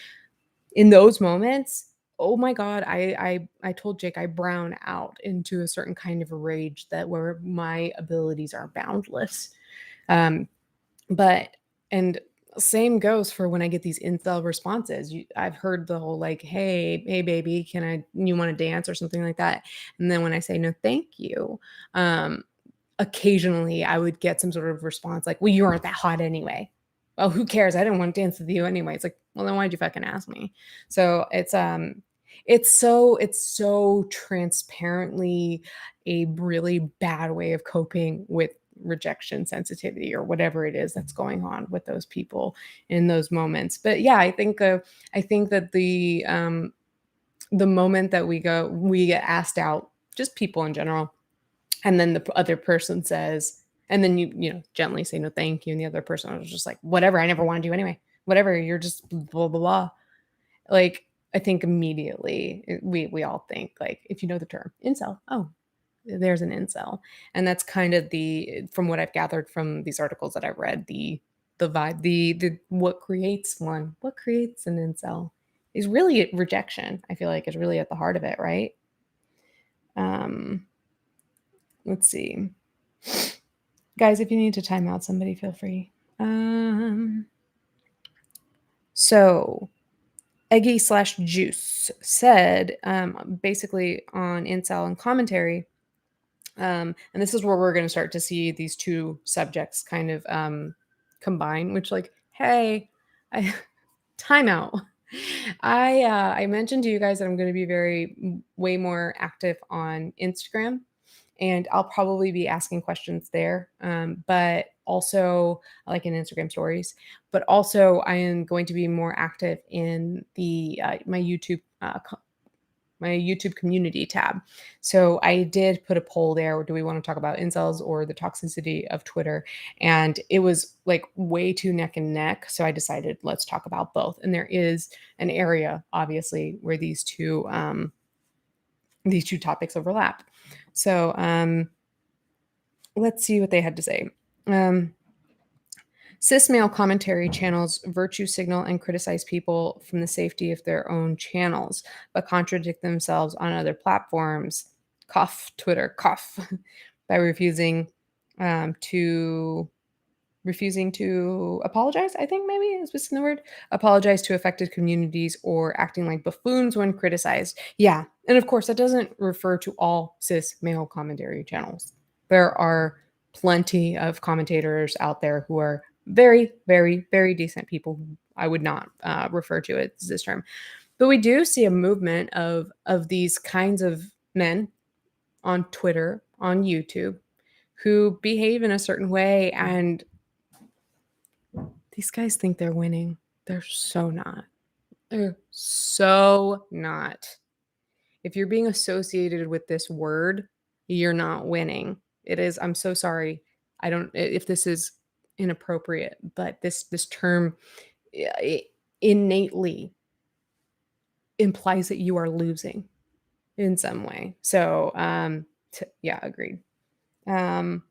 in those moments, oh my God, I told Jake I brown out into a certain kind of a rage that where my abilities are boundless. Um, but and same goes for when I get these incel responses. I've heard the whole like, "Hey, baby, you want to dance or something like that?" And then when I say no, thank you, um, occasionally I would get some sort of response like, "Well, you aren't that hot anyway." Oh, who cares? I didn't want to dance with you anyway. It's like, well, then why'd you fucking ask me? So it's so transparently a really bad way of coping with rejection sensitivity or whatever it is that's going on with those people in those moments. But yeah, I think that the moment that we get asked out, just people in general, and then the other person says, and then gently say no thank you, and the other person was just like, whatever, I never wanted you anyway, whatever, you're just blah blah blah. Like, I think immediately we all think, like, if you know the term incel, oh, there's an incel. And that's kind of from what I've gathered from these articles that I've read, the vibe, the what creates an incel is really rejection. I feel like is really at the heart of it, right? Um, let's see. Guys, if you need to time out somebody, feel free. So Eggy/Juice said, basically on incel and commentary, and this is where we're going to start to see these two subjects kind of combine, which, like, hey, I timeout. I mentioned to you guys that I'm going to be way more active on Instagram, and I'll probably be asking questions there. But also, like in Instagram stories, but also I am going to be more active in the my YouTube community tab. So I did put a poll there. Do we want to talk about incels or the toxicity of Twitter? And it was like way too neck and neck. So I decided let's talk about both. And there is an area, obviously, where these two topics overlap. So let's see what they had to say. Cis male commentary channels virtue signal and criticize people from the safety of their own channels, but contradict themselves on other platforms. Cough, Twitter, cough, by to refusing to apologize. I think maybe is what's in the word. Apologize to affected communities or acting like buffoons when criticized. Yeah, and of course that doesn't refer to all cis male commentary channels. There are plenty of commentators out there who are Very, very, very decent people who I would not, refer to as this term. But we do see a movement of these kinds of men on Twitter, on YouTube, who behave in a certain way, and these guys think they're winning. They're so not. They're so not. If you're being associated with this word, you're not winning. It is, I'm so sorry. I don't if this is inappropriate, but this term innately implies that you are losing in some way. So, yeah, agreed. Um,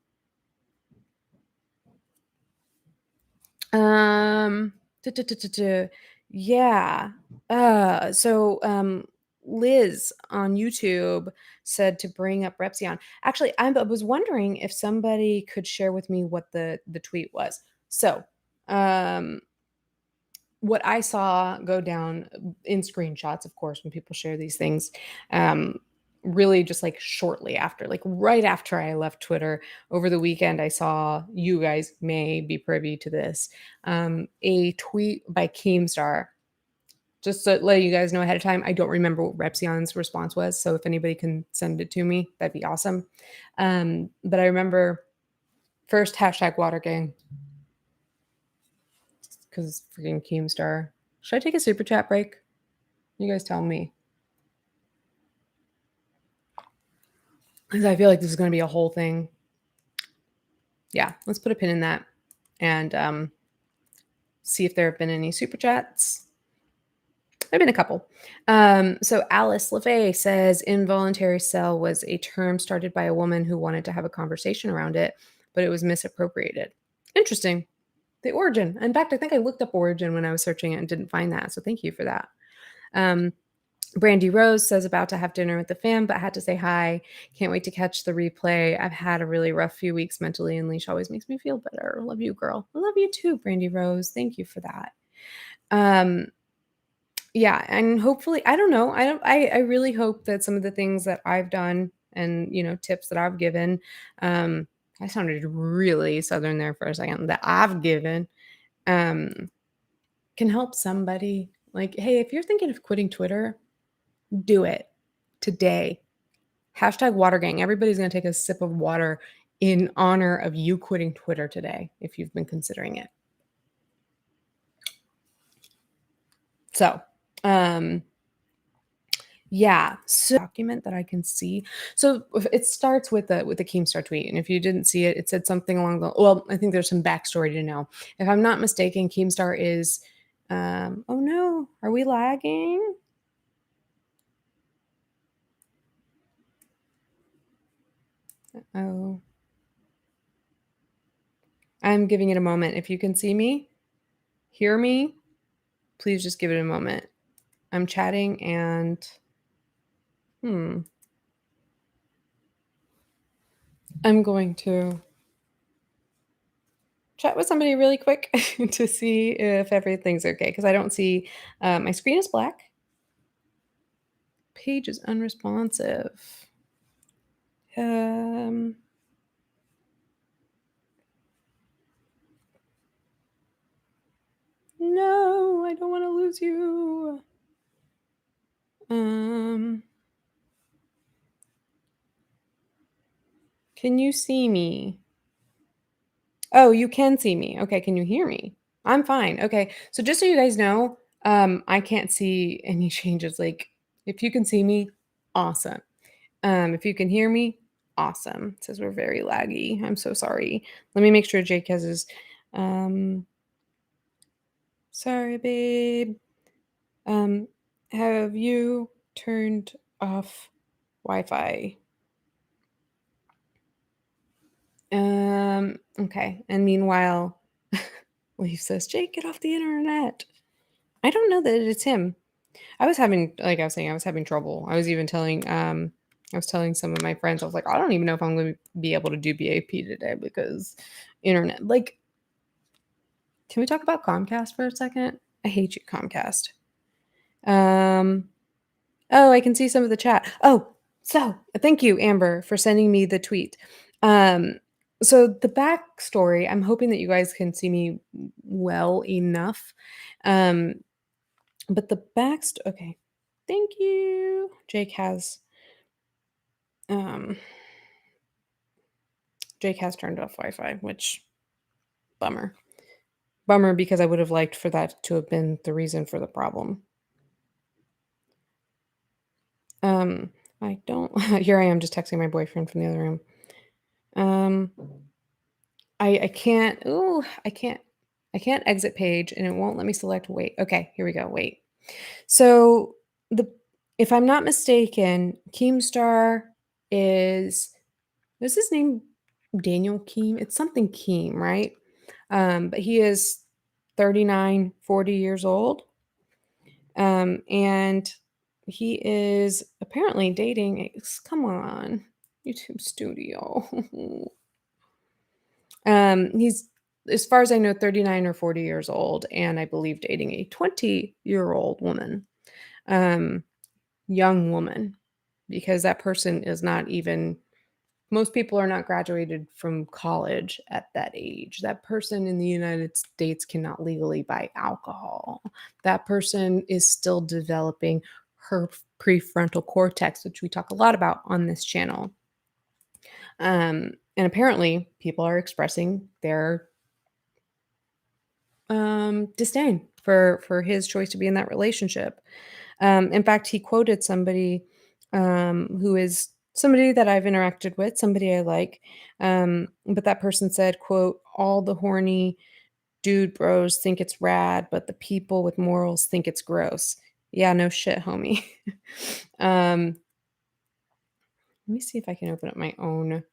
um, duh, duh, duh, duh, duh. Yeah. So, Liz on YouTube said to bring up Repzion. Actually, I was wondering if somebody could share with me what the tweet was. So, um, what I saw go down in screenshots, of course, when people share these things, um, really just like shortly after, like right after I left Twitter over the weekend, I saw, you guys may be privy to this, a tweet by Keemstar. Just to let you guys know ahead of time, I don't remember what Repzion's response was. So if anybody can send it to me, that'd be awesome. But I remember first hashtag water gang, because it's freaking Keemstar. Should I take a super chat break? You guys tell me. Because I feel like this is going to be a whole thing. Yeah, let's put a pin in that and see if there have been any super chats. There have been a couple. So Alice LeFay says involuntary cell was a term started by a woman who wanted to have a conversation around it, but it was misappropriated. Interesting. The origin. In fact, I think I looked up origin when I was searching it and didn't find that. So thank you for that. Brandy Rose says about to have dinner with the fam, but had to say hi. Can't wait to catch the replay. I've had a really rough few weeks mentally, and Leash always makes me feel better. Love you, girl. I love you too, Brandy Rose. Thank you for that. Yeah, and hopefully, I don't know. I really hope that some of the things that I've done and tips that I've given, I sounded really southern there for a second, that I've given, um, can help somebody. Like, hey, if you're thinking of quitting Twitter, do it today. Hashtag water gang. Everybody's going to take a sip of water in honor of you quitting Twitter today, if you've been considering it. So, yeah, so document that I can see. So it starts with the Keemstar tweet, and if you didn't see it, it said something along the. Well, I think there's some backstory to know. If I'm not mistaken, Keemstar is. Oh no, are we lagging? Oh, I'm giving it a moment. If you can see me, hear me, please just give it a moment. I'm chatting and I'm going to chat with somebody really quick to see if everything's okay, because I don't see my screen is black. Page is unresponsive. No, I don't want to lose you. Can you see me? Oh, you can see me. Okay, can you hear me? I'm fine. Okay. So just so you guys know, I can't see any changes. Like, if you can see me, awesome. If you can hear me, awesome. It says we're very laggy. I'm so sorry. Let me make sure Jake has his sorry, babe. Have you turned off Wi-Fi? Okay. And meanwhile, Leaf says, Jake, get off the internet. I don't know that it's him. I was having, like I was saying, I was having trouble. I was even telling, I was telling some of my friends, I was like, I don't even know if I'm going to be able to do BAP today because internet. Like, can we talk about Comcast for a second? I hate you, Comcast. Oh, I can see some of the chat. Oh, so thank you, Amber, for sending me the tweet. So the backstory, I'm hoping that you guys can see me well enough. Um, but the okay. Thank you. Um Jake has turned off Wi-Fi, which bummer. Bummer because I would have liked for that to have been the reason for the problem. Um, I don't here I am just texting my boyfriend from the other room. Um, I can't I can't exit page and it won't let me select wait. Okay, here we go. Wait. So the if I'm not mistaken, Keemstar is his name Daniel Keem? It's something Keem, right? But he is 39, 40 years old. And he is apparently dating come on, YouTube Studio. He's as far as I know 39 or 40 years old and I believe dating a 20-year-old woman. Um young woman because that person is not even most people are not graduated from college at that age. That person in the United States cannot legally buy alcohol. That person is still developing her prefrontal cortex, which we talk a lot about on this channel. And apparently, people are expressing their disdain for his choice to be in that relationship. In fact, he quoted somebody who is somebody that I've interacted with, somebody I like. But that person said, quote, all the horny dude bros think it's rad, but the people with morals think it's gross. Yeah, no shit, homie. um, let me see if I can open up my own.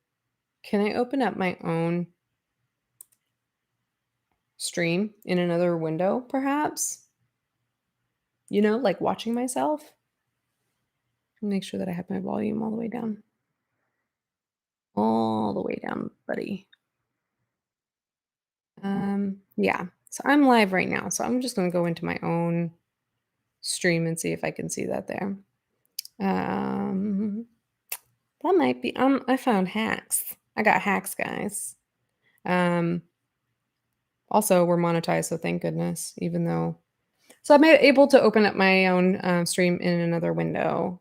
Can I open up my own stream in another window, perhaps? You know, like watching myself? Make sure that I have my volume all the way down. All the way down, buddy. Yeah. So I'm live right now. So I'm just gonna go into my own stream and see if I can see that there. Um, that might be I found hacks. I got hacks, guys. Um, also we're monetized, so thank goodness, even though so I'm able to open up my own stream in another window.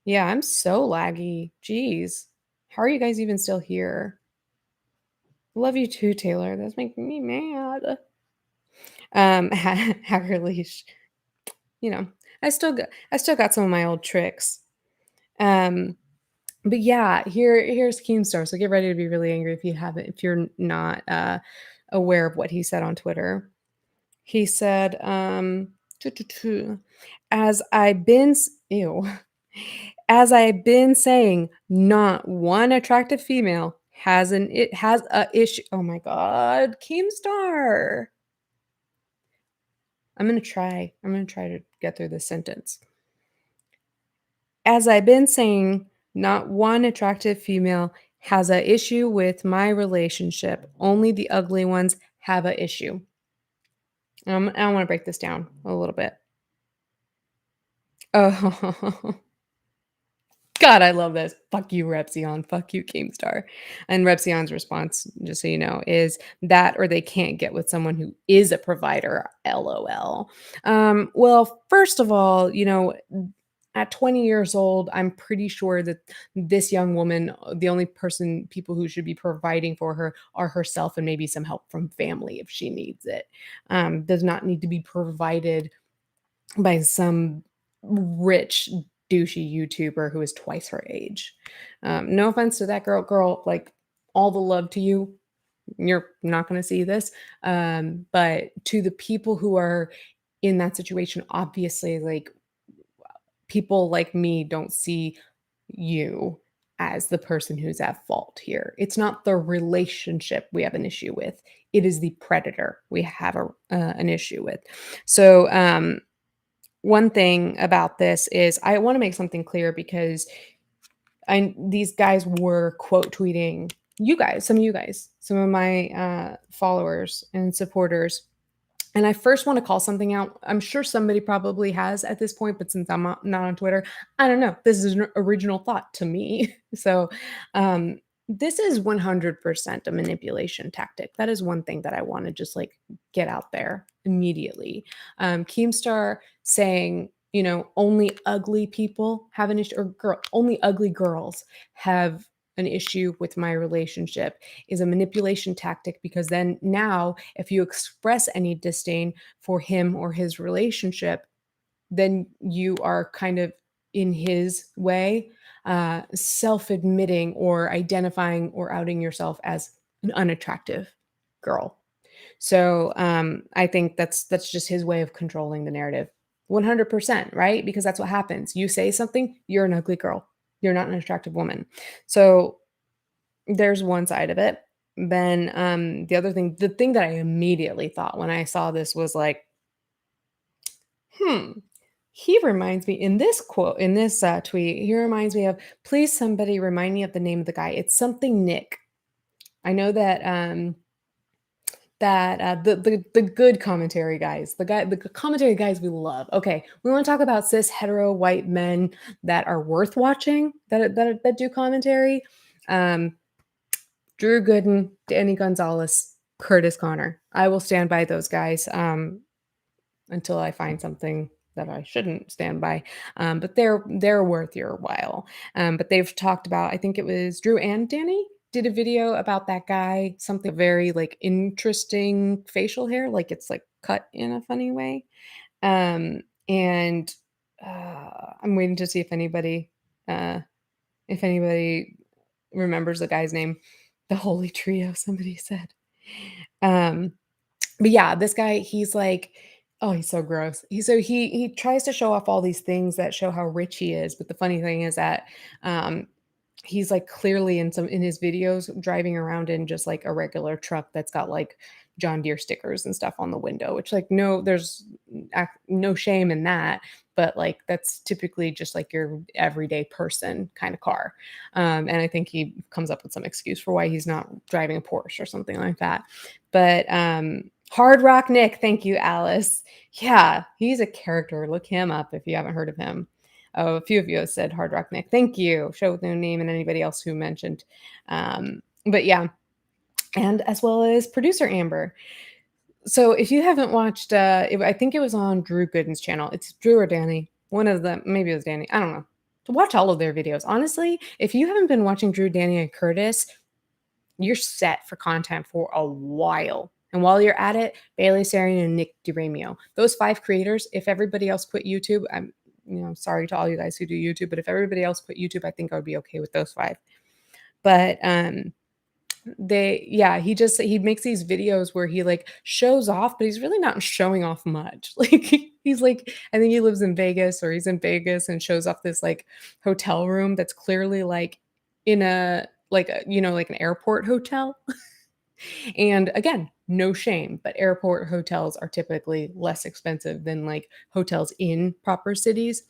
Yeah, I'm so laggy. Jeez. How are you guys even still here? Love you too, Taylor. That's making me mad. Hacker leash. You know, I still got some of my old tricks. Um, but yeah, here's Keemstar. So get ready to be really angry if you're not aware of what he said on Twitter. He said, as I've been ew. As I've been saying, not one attractive female has a issue. Oh my god, Keemstar. I'm gonna try to get through this sentence. As I've been saying, not one attractive female has a issue with my relationship. Only the ugly ones have a issue. I want to break this down a little bit. Oh, God, I love this. Fuck you, Repzion. Fuck you, Keemstar. And Repzion's response, just so you know, is that or they can't get with someone who is a provider. LOL. Well, first of all, you know, at 20 years old, I'm pretty sure that this young woman, the only people who should be providing for her are herself and maybe some help from family if she needs it. Does not need to be provided by some rich douchey YouTuber who is twice her age. No offense to that girl, like all the love to you. You're not going to see this. But to the people who are in that situation, obviously, like people like me don't see you as the person who's at fault here. It's not the relationship we have an issue with. It is the predator we have an issue with. So, one thing about this is I want to make something clear because these guys were quote tweeting you guys, some of my followers and supporters. And I first want to call something out. I'm sure somebody probably has at this point, but since I'm not on Twitter, I don't know. This is an original thought to me. So, This is 100% a manipulation tactic. That is one thing that I wanna just, like, get out there immediately. Keemstar saying, "Only ugly people have an issue," or "Only ugly girls have an issue with my relationship," is a manipulation tactic because then now if you express any disdain for him or his relationship, then you are kind of in his way, self-admitting or identifying or outing yourself as an unattractive girl. So, I think that's just his way of controlling the narrative. 100%, right? Because that's what happens. You say something, you're an ugly girl. You're not an attractive woman. So, there's one side of it. Then, the thing that I immediately thought when I saw this was like, Hmm. He reminds me in this quote, in this tweet, he reminds me of, please somebody remind me of the name of the guy. It's something Nick. I know that the good commentary guys, the commentary guys we love. Okay, we want to talk about cis hetero white men that are worth watching that do commentary. Um, Drew Gooden, Danny Gonzalez, Curtis Connor. I will stand by those guys. Until I find something that I shouldn't stand by. But they're worth your while. But they've talked about, I think it was Drew and Danny did a video about that guy, something very like interesting facial hair, like it's like cut in a funny way. And I'm waiting to see uh, if anybody remembers the guy's name. The Holy Trio, somebody said. Um, but yeah, this guy, he's like, oh, he's so gross. He tries to show off all these things that show how rich he is, but the funny thing is that um he's like clearly in his videos driving around in just like a regular truck that's got like John Deere stickers and stuff on the window, which like no, there's no shame in that, but like that's typically just like your everyday person kind of car. And I think he comes up with some excuse for why he's not driving a Porsche or something like that. But Hard Rock Nick, thank you, Alice. Yeah, he's a character. Look him up if you haven't heard of him. Oh, a few of you have said Hard Rock Nick. Thank you. Show with no name and anybody else who mentioned. But yeah, and as well as producer Amber. So if you haven't watched, I think it was on Drew Gooden's channel. It's Drew or Danny. One of them, maybe it was Danny. I don't know. To watch all of their videos. Honestly, if you haven't been watching Drew, Danny, and Curtis, you're set for content for a while. And while you're at it, Bailey Sarian and Nick DeRamio. Those five creators, if everybody else quit YouTube, I'm sorry to all you guys who do YouTube, but if everybody else quit YouTube, I think I would be okay with those five. But he makes these videos where he like shows off, but he's really not showing off much. Like he's like, I think he lives in Vegas or he's in Vegas and shows off this like hotel room that's clearly like in a like an airport hotel. And again, no shame, but airport hotels are typically less expensive than like hotels in proper cities.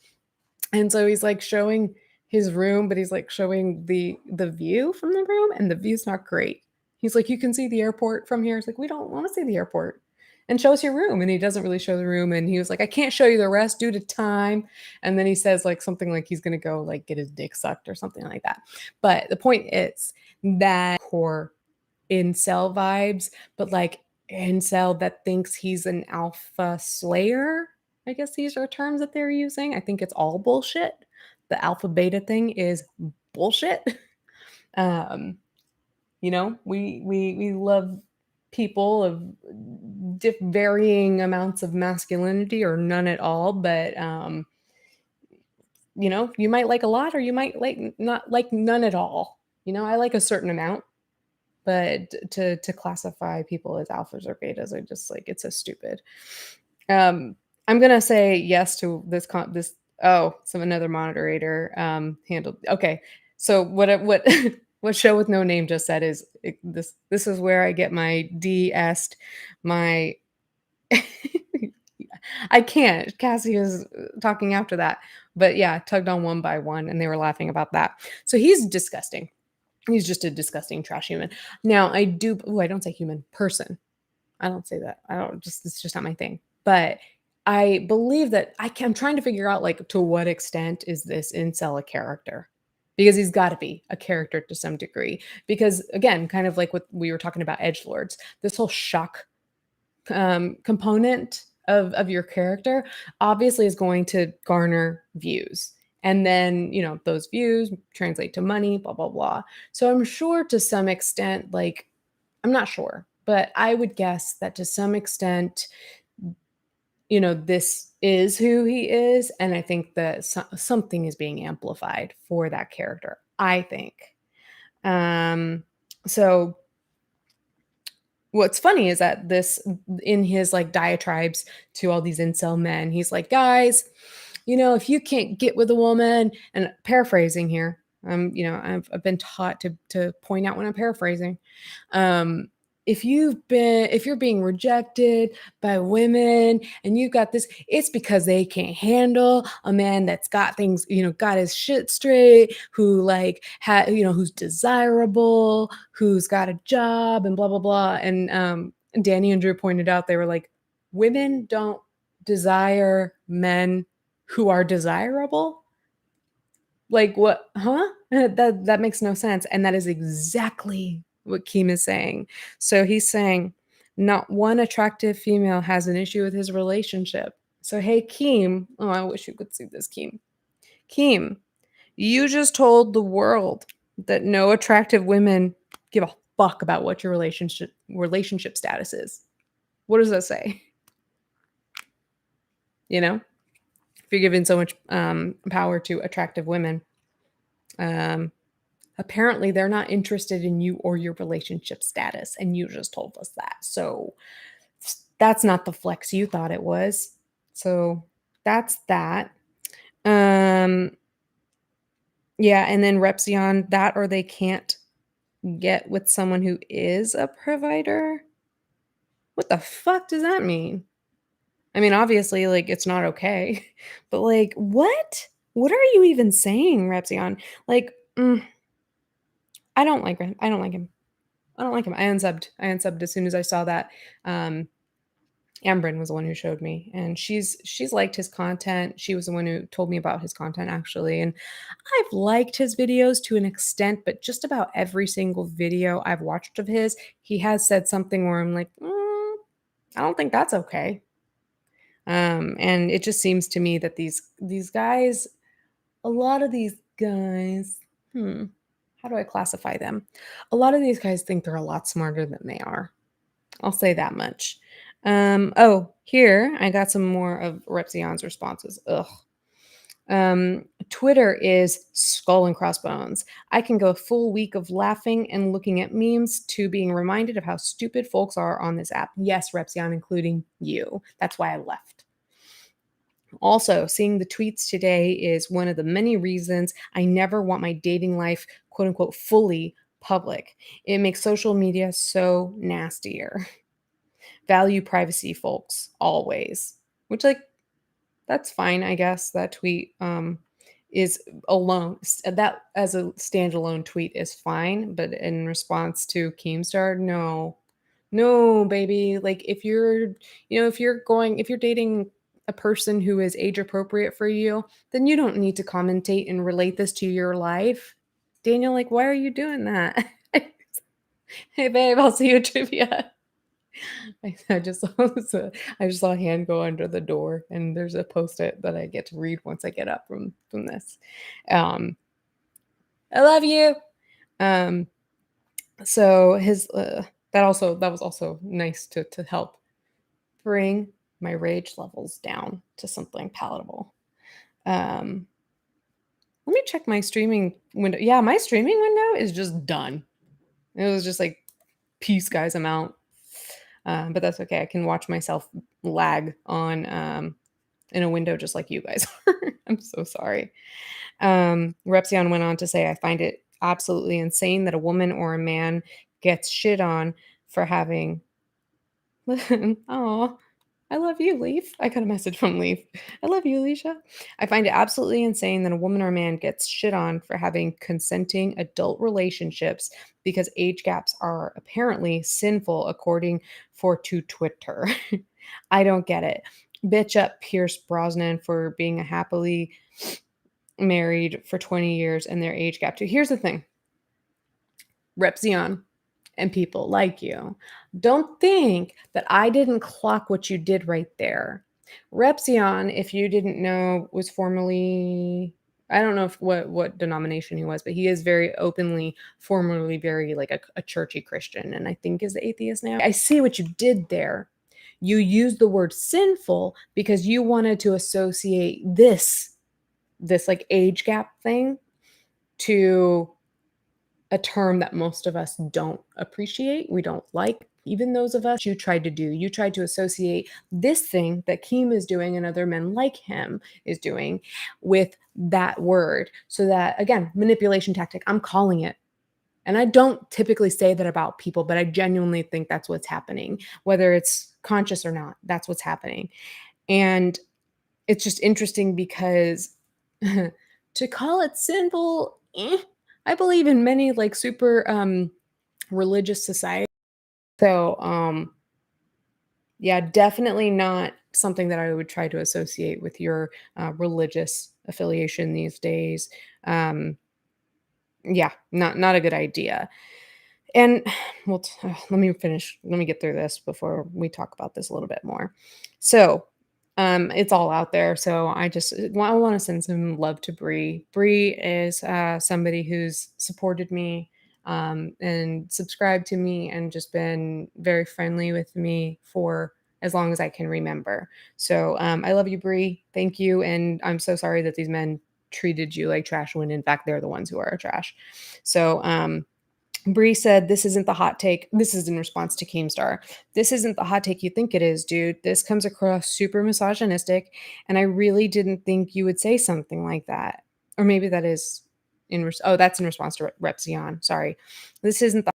And so he's like showing his room, but he's like showing the view from the room, and the view's not great. He's like, you can see the airport from here. It's like, we don't want to see the airport. And show us your room. And he doesn't really show the room. And he was like, I can't show you the rest due to time. And then he says like something like he's gonna go like get his dick sucked or something like that. But the point is that core incel vibes, but like incel that thinks he's an alpha slayer. I guess these are terms that they're using. I think it's all bullshit. The alpha beta thing is bullshit. Um, we love people of varying amounts of masculinity or none at all, but you might like a lot or you might like not like none at all. I like a certain amount, but to classify people as alphas or betas, I just like it's so stupid. I'm gonna say yes to this. Oh, some another moderator handled. Okay, so what what show with no name just said is this is where I get my de-est my. I can't. Cassie is talking after that, but yeah, tugged on one by one, and they were laughing about that. So he's disgusting. He's just a disgusting trash human. Now I do. Oh, I don't say human person. I don't say that. I don't just it's just not my thing. But I believe that I'm trying to figure out like to what extent is this incel a character? because he's got to be a character to some degree. Because again, kind of like what we were talking about edgelords, this whole shock component of your character obviously is going to garner views. And then, those views translate to money, blah, blah, blah. So I'm sure to some extent, like, I'm not sure, but I would guess that to some extent, this is who he is. And I think that something is being amplified for that character, I think. So what's funny is that in his like diatribes to all these incel men, he's like, guys, if you can't get with a woman, and paraphrasing here, I've been taught to point out when I'm paraphrasing. Um, if you're being rejected by women and you've got this, it's because they can't handle a man that's got things, got his shit straight, who like who's desirable, who's got a job and blah blah blah. And Danny and Drew pointed out, they were like, women don't desire men who are desirable. Like what? Huh? That makes no sense. And that is exactly what Keem is saying. So he's saying not one attractive female has an issue with his relationship. So hey Keem, oh, I wish you could see this, Keem. Keem, you just told the world that no attractive women give a fuck about what your relationship status is. What does that say? If you're giving so much power to attractive women, apparently they're not interested in you or your relationship status, and you just told us that. So that's not the flex you thought it was. So that's that. Yeah, and then Repzion, that or they can't get with someone who is a provider. What the fuck does that mean? I mean, obviously, like, it's not okay, but like, what? What are you even saying, Repzion? Like, I don't like him. I don't like him. I don't like him. I unsubbed. As soon as I saw that. Ambryn was the one who showed me, and she's liked his content. She was the one who told me about his content, actually, and I've liked his videos to an extent, but just about every single video I've watched of his, he has said something where I'm like, I don't think that's okay. And it just seems to me that these guys, a lot of these guys, how do I classify them? A lot of these guys think they're a lot smarter than they are. I'll say that much. Oh, here I got some more of Repzion's responses. Ugh. Twitter is skull and crossbones. I can go a full week of laughing and looking at memes to being reminded of how stupid folks are on this app. Yes, Repzion, including you. That's why I left. Also, seeing the tweets today is one of the many reasons I never want my dating life, quote unquote, fully public. It makes social media so nastier. Value privacy, folks, always. Which, like, that's fine, I guess. That tweet is alone. That as a standalone tweet is fine, but in response to Keemstar, no, baby. Like, if you're dating a person who is age appropriate for you, then you don't need to commentate and relate this to your life. Daniel, like, why are you doing that? Hey, babe, I'll see you at trivia. I just saw a hand go under the door, and there's a post-it that I get to read once I get up from this. I love you. So his that was also nice to help bring my rage levels down to something palatable. Let me check my streaming window. Yeah, my streaming window is just done. It was just like, peace, guys, I'm out. But that's okay. I can watch myself lag on in a window just like you guys are. I'm so sorry. Repzion went on to say, I find it absolutely insane that a woman or a man gets shit on for having. Oh, I love you, Leaf. I got a message from Leaf. I love you, Alicia. I find it absolutely insane that a woman or man gets shit on for having consenting adult relationships because age gaps are apparently sinful according to Twitter. I don't get it. Bitch up Pierce Brosnan for being a happily married for 20 years and their age gap too. Here's the thing, Repzion and people like you, don't think that I didn't clock what you did right there. Repzion, if you didn't know, was formerly, I don't know if what denomination he was, but he is very openly, formerly very like a churchy Christian, and I think is atheist now. I see what you did there. You used the word sinful because you wanted to associate this like age gap thing to a term that most of us don't appreciate, we don't like. Even those of us, you tried to do, you tried to associate this thing that Keem is doing and other men like him is doing with that word. So that, again, manipulation tactic, I'm calling it. And I don't typically say that about people, but I genuinely think that's what's happening, whether it's conscious or not, that's what's happening. And it's just interesting because to call it sinful, I believe in many like super religious societies. So yeah, definitely not something that I would try to associate with your religious affiliation these days. Um, yeah, not a good idea. And well, let me finish. Let me get through this before we talk about this a little bit more. So, it's all out there. So I want to send some love to Bree. Bree is somebody who's supported me and subscribed to me and just been very friendly with me for as long as I can remember. So I love you, Bree. Thank you. And I'm so sorry that these men treated you like trash when in fact they're the ones who are trash. So Bree said, "This isn't the hot take." This is in response to Keemstar. "This isn't the hot take you think it is, dude. This comes across super misogynistic, and I really didn't think you would say something like that." Or maybe that is that's in response to Repzion. Sorry. "This isn't the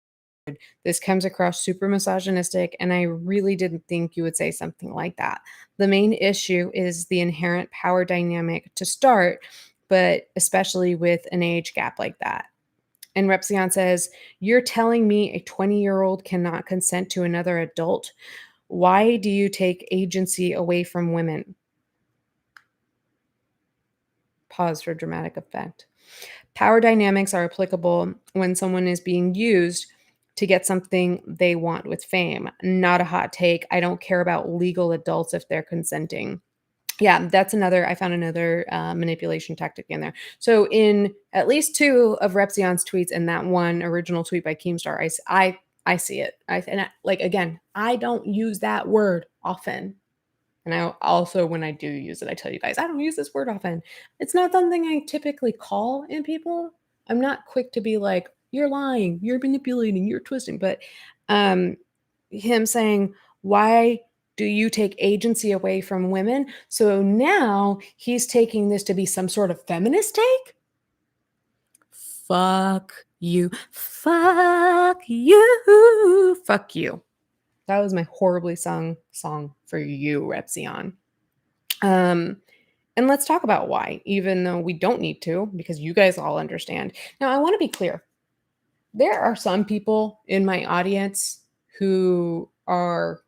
This comes across super misogynistic, and I really didn't think you would say something like that. The main issue is the inherent power dynamic to start, but especially with an age gap like that." And Repzion says, "You're telling me a 20-year-old cannot consent to another adult? Why do you take agency away from women?" Pause for dramatic effect. "Power dynamics are applicable when someone is being used to get something they want with fame. Not a hot take. I don't care about legal adults if they're consenting." Yeah, that's another, I found another manipulation tactic in there. So in at least two of Repzion's tweets and that one original tweet by Keemstar, I see it. Like again, I don't use that word often. And I also, when I do use it, I tell you guys, I don't use this word often. It's not something I typically call in people. I'm not quick to be like, "You're lying, you're manipulating, you're twisting." But um, him saying, "Why do you take agency away from women?" So now he's taking this to be some sort of feminist take? Fuck you. Fuck you. Fuck you. That was my horribly sung song for you, Repzion. Um, and let's talk about why, even though we don't need to, because you guys all understand. Now, I want to be clear. There are some people in my audience who are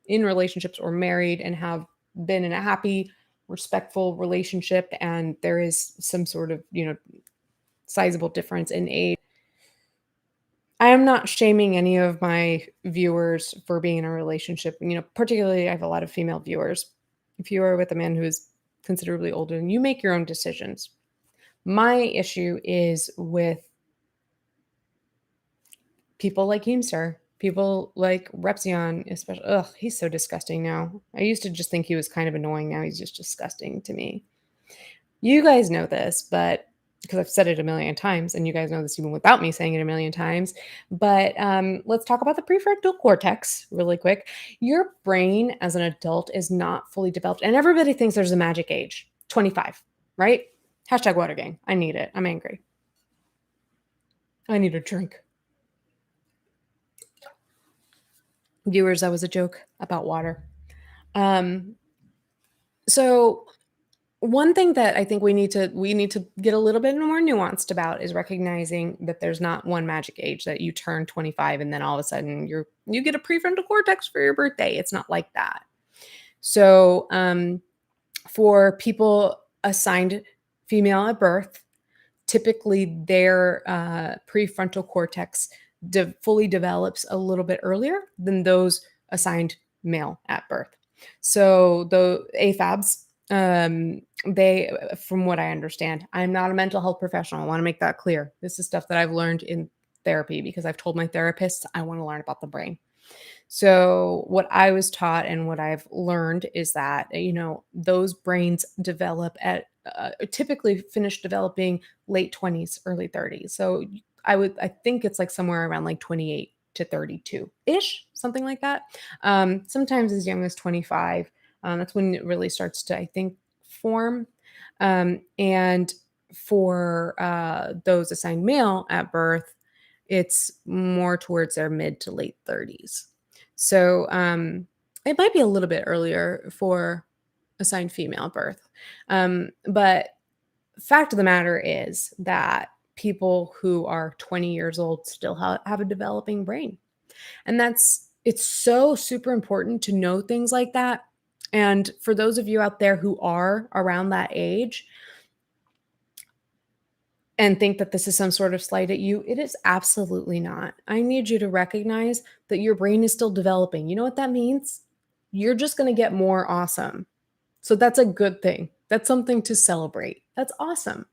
in relationships or married and have been in a happy, respectful relationship, and there is some sort of, sizable difference in age. I am not shaming any of my viewers for being in a relationship. Particularly, I have a lot of female viewers. If you are with a man who is considerably older, and you make your own decisions. My issue is with people like Keemstar, people like Repzion, especially. Ugh, he's so disgusting now. I used to just think he was kind of annoying. Now he's just disgusting to me. You guys know this, but because I've said it a million times, and you guys know this even without me saying it a million times. But let's talk about the prefrontal cortex really quick. Your brain as an adult is not fully developed, and everybody thinks there's a magic age, 25, right? Hashtag water gang. I need it. I'm angry. I need a drink. Viewers, that was a joke about water. Um, so one thing that I think we need to get a little bit more nuanced about is recognizing that there's not one magic age that you turn 25 and then all of a sudden you get a prefrontal cortex for your birthday. It's not like that. So for people assigned female at birth, typically their prefrontal cortex fully develops a little bit earlier than those assigned male at birth. So the AFABs, they, from what I understand, I'm not a mental health professional. I want to make that clear. This is stuff that I've learned in therapy because I've told my therapist I want to learn about the brain. So, what I was taught and what I've learned is that, those brains develop at typically finish developing late 20s, early 30s. So, I think it's like somewhere around like 28 to 32 ish, something like that. Sometimes as young as 25. That's when it really starts to, I think, form. And for those assigned male at birth, it's more towards their mid to late 30s. So, it might be a little bit earlier for assigned female birth. But fact of the matter is that people who are 20 years old still have a developing brain. And it's so super important to know things like that. And for those of you out there who are around that age, and think that this is some sort of slight at you, it is absolutely not. I need you to recognize that your brain is still developing. You know what that means? You're just going to get more awesome. So that's a good thing. That's something to celebrate. That's awesome.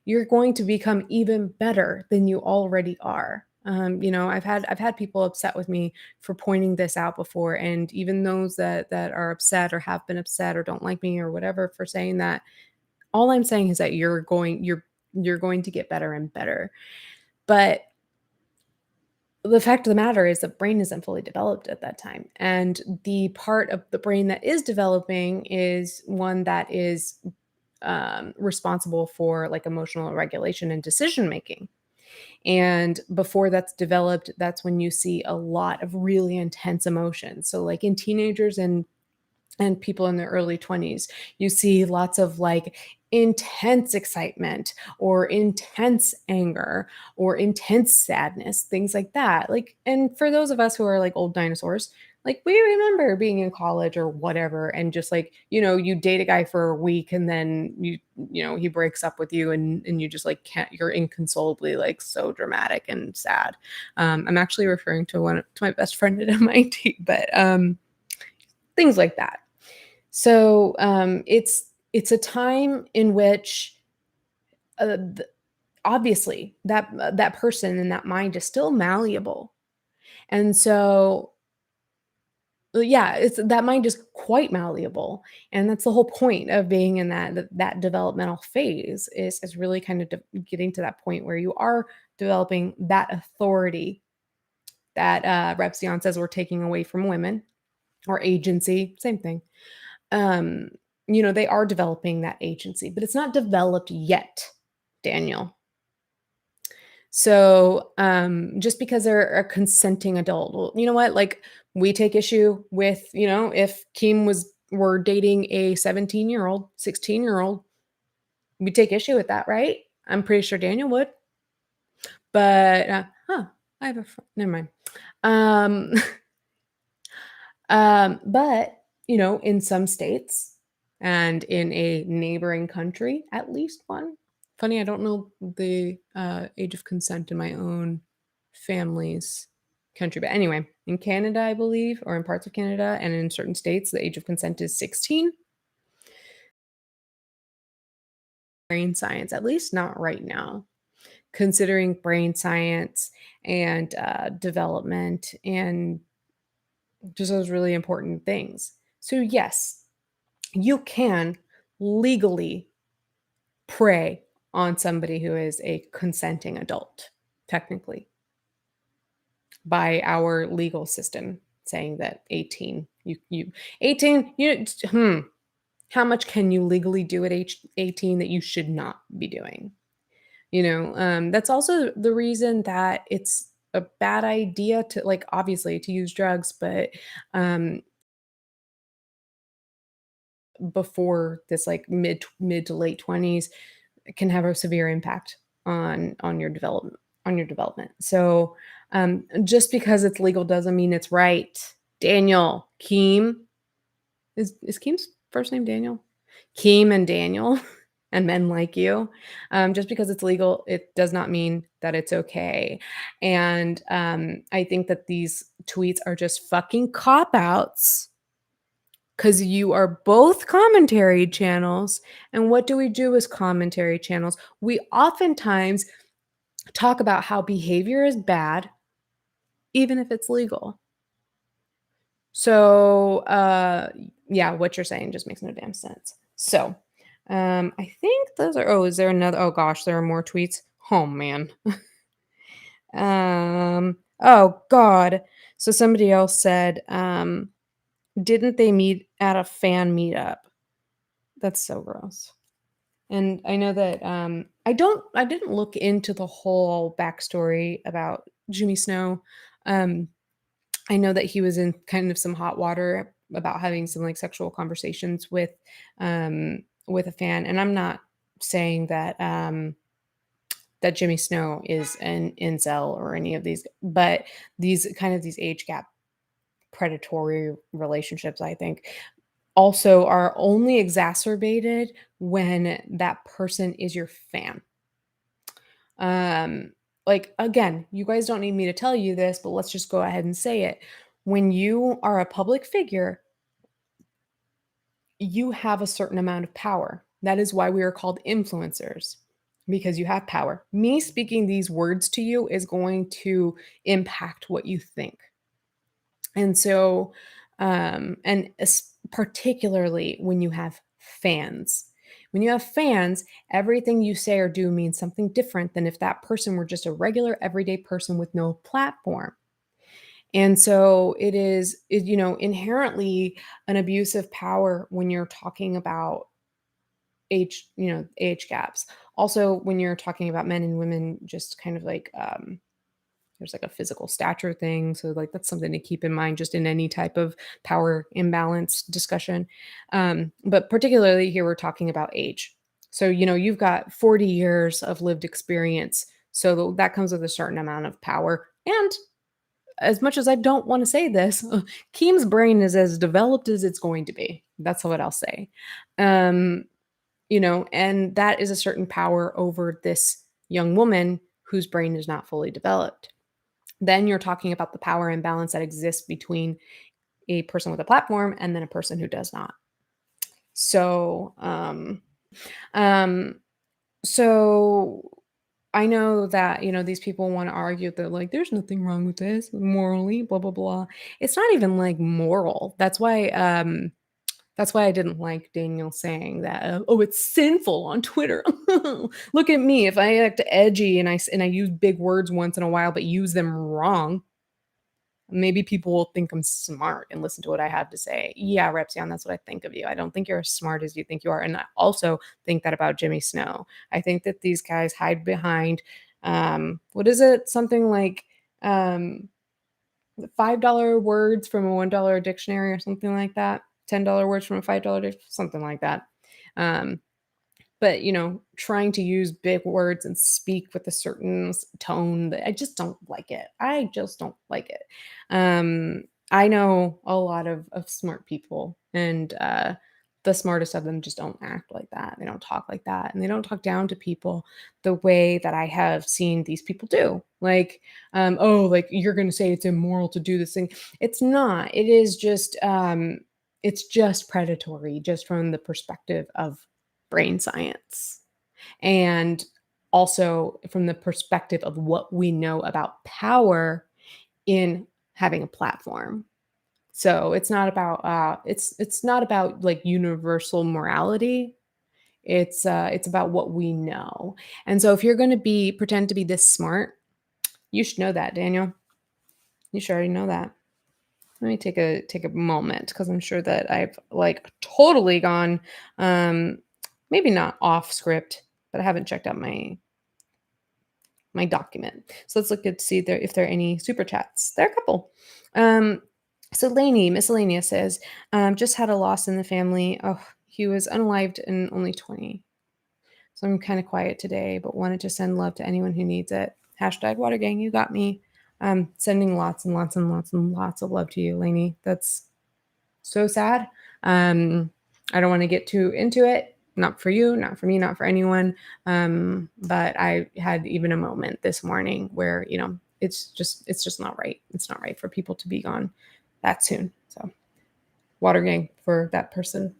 You're going to become even better than you already are. I've had people upset with me for pointing this out before, and even those that are upset or have been upset or don't like me or whatever for saying that, all I'm saying is that you're going to get better and better. But the fact of the matter is the brain isn't fully developed at that time. And the part of the brain that is developing is one that is responsible for like emotional regulation and decision making. And before that's developed, that's when you see a lot of really intense emotions. So, like in teenagers and people in their early 20s, you see lots of like intense excitement or intense anger or intense sadness, things like that. Like, and for those of us who are like old dinosaurs, like we remember being in college or whatever, and just like, you date a guy for a week and then he breaks up with you, and you just like can't, you're inconsolably like so dramatic and sad. I'm actually referring to my best friend at MIT, but things like that. So, it's a time in which, th obviously, that person and that mind is still malleable, and so, yeah, it's that mind is quite malleable, and that's the whole point of being in that developmental phase is really kind of getting to that point where you are developing that authority that, Repzion says we're taking away from women, or agency, same thing. um, they are developing that agency, but it's not developed yet, Daniel. So, just because they're a consenting adult, well, you know what? Like, we take issue with, if Keem were dating a 17-year-old, 16-year-old, we take issue with that, right? I'm pretty sure Daniel would. But, I have never mind. Um, but, in some states and in a neighboring country, at least one. Funny, I don't know the age of consent in my own family's country. But anyway, in Canada, I believe, or in parts of Canada and in certain states, the age of consent is 16. Brain science, at least not right now, considering brain science and development and just those really important things. So, yes, you can legally prey on somebody who is a consenting adult, technically, by our legal system saying that 18, you 18, how much can you legally do at age 18 that you should not be doing? That's also the reason that it's a bad idea to, like, obviously to use drugs, but um before this, like, mid to late 20s, can have a severe impact on your development. So, just because it's legal doesn't mean it's right. Daniel, Keem, is Keem's first name Daniel? Keem and Daniel. and men like you. Just because it's legal, it does not mean that it's okay. And I think that these tweets are just fucking cop outs because you are both commentary channels. And what do we do as commentary channels? We oftentimes talk about how behavior is bad, even if it's legal. So, yeah, what you're saying just makes no damn sense. So, I think those are, oh, is there another, oh gosh, there are more tweets. Oh man. Oh God. So somebody else said, didn't they meet at a fan meetup? That's so gross. And I know that I didn't look into the whole backstory about Jimmy Snow. Um, I know that he was in kind of some hot water about having some like sexual conversations with a fan. And I'm not saying that that Jimmy Snow is an incel or any of these, but these age gap predatory relationships, I think, also are only exacerbated when that person is your fan. Um, like again, you guys don't need me to tell you this, but let's just go ahead and say it. When you are a public figure, you have a certain amount of power. That is why we are called influencers because you have power. Me speaking these words to you is going to impact what you think. And so, particularly when you have fans. When you have fans, everything you say or do means something different than if that person were just a regular, everyday person with no platform. And so inherently an abuse of power when you're talking about age gaps. Also, when you're talking about men and women, just kind of like there's like a physical stature thing. So like that's something to keep in mind just in any type of power imbalance discussion. But particularly here we're talking about age. So you've got 40 years of lived experience. So that comes with a certain amount of power. And as much as I don't want to say this, Keem's brain is as developed as it's going to be. That's what I'll say. Um, and that is a certain power over this young woman whose brain is not fully developed. Then you're talking about the power imbalance that exists between a person with a platform and then a person who does not. So, um, so I know that, these people want to argue that like there's nothing wrong with this morally, blah blah blah. It's not even like moral. That's why I didn't like Daniel saying that. Oh, it's sinful on Twitter. Look at me. If I act edgy and I use big words once in a while, but use them wrong, maybe people will think I'm smart and listen to what I have to say. Yeah, Repzion, that's what I think of you. I don't think you're as smart as you think you are. And I also think that about Jimmy Snow. I think that these guys hide behind, what is it? Something like um, $5 words from a $1 dictionary or something like that. $10 words from a $5 dictionary, something like that. Um, but trying to use big words and speak with a certain tone that I just don't like it. I just don't like it. I know a lot of smart people, and the smartest of them just don't act like that. They don't talk like that, and they don't talk down to people the way that I have seen these people do. Like, oh, like you're going to say it's immoral to do this thing. It's not. It's just predatory, just from the perspective of brain science. And also from the perspective of what we know about power in having a platform. So it's not about like universal morality. It's about what we know. And so if you're going to be pretend to be this smart, you should know that, Daniel. You should already know that. Let me take a moment because I'm sure that I've like totally gone maybe not off script, but I haven't checked out my document. So let's look at see there if there are any super chats. There are a couple. So Lainey Miscellaneous says, just had a loss in the family. Oh, he was unalived and only 20. So I'm kind of quiet today, but wanted to send love to anyone who needs it. Hashtag Water Gang, you got me. Sending lots and lots and lots and lots of love to you, Lainey. That's so sad. I don't want to get too into it, Not for you, not for me, not for anyone. But I had even a moment this morning where, it's just not right. It's not right for people to be gone that soon. So water gang for that person.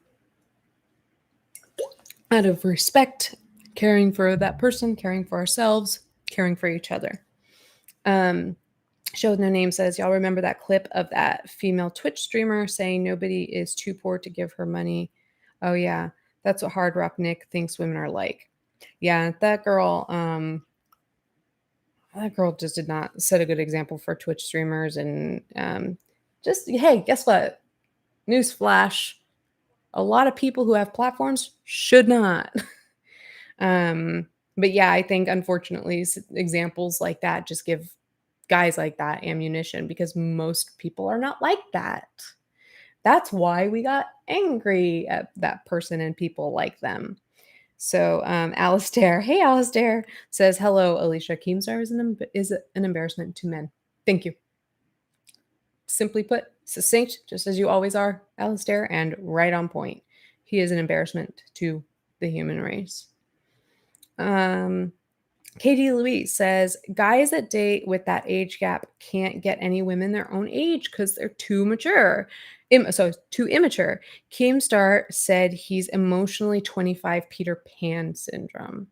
Out of respect, caring for that person, caring for ourselves, caring for each other. Show with no name says, y'all remember that clip of that female Twitch streamer saying nobody is too poor to give her money? Oh yeah, that's what Hard Rock Nick thinks women are like. Yeah, that girl just did not set a good example for Twitch streamers. And just, hey, guess what? Newsflash: a lot of people who have platforms should not. um, but yeah, I think unfortunately examples like that just give guys like that ammunition, because most people are not like that. That's why we got angry at that person and people like them. So, Alistair, hey, Alistair, says, hello, Alicia. Keemstar is an embarrassment to men. Thank you. Simply put, succinct, just as you always are, Alistair, and right on point. He is an embarrassment to the human race. Katie Louise says, guys that date with that age gap can't get any women their own age because they're too mature. Too immature. Keemstar said he's emotionally 25 Peter Pan syndrome.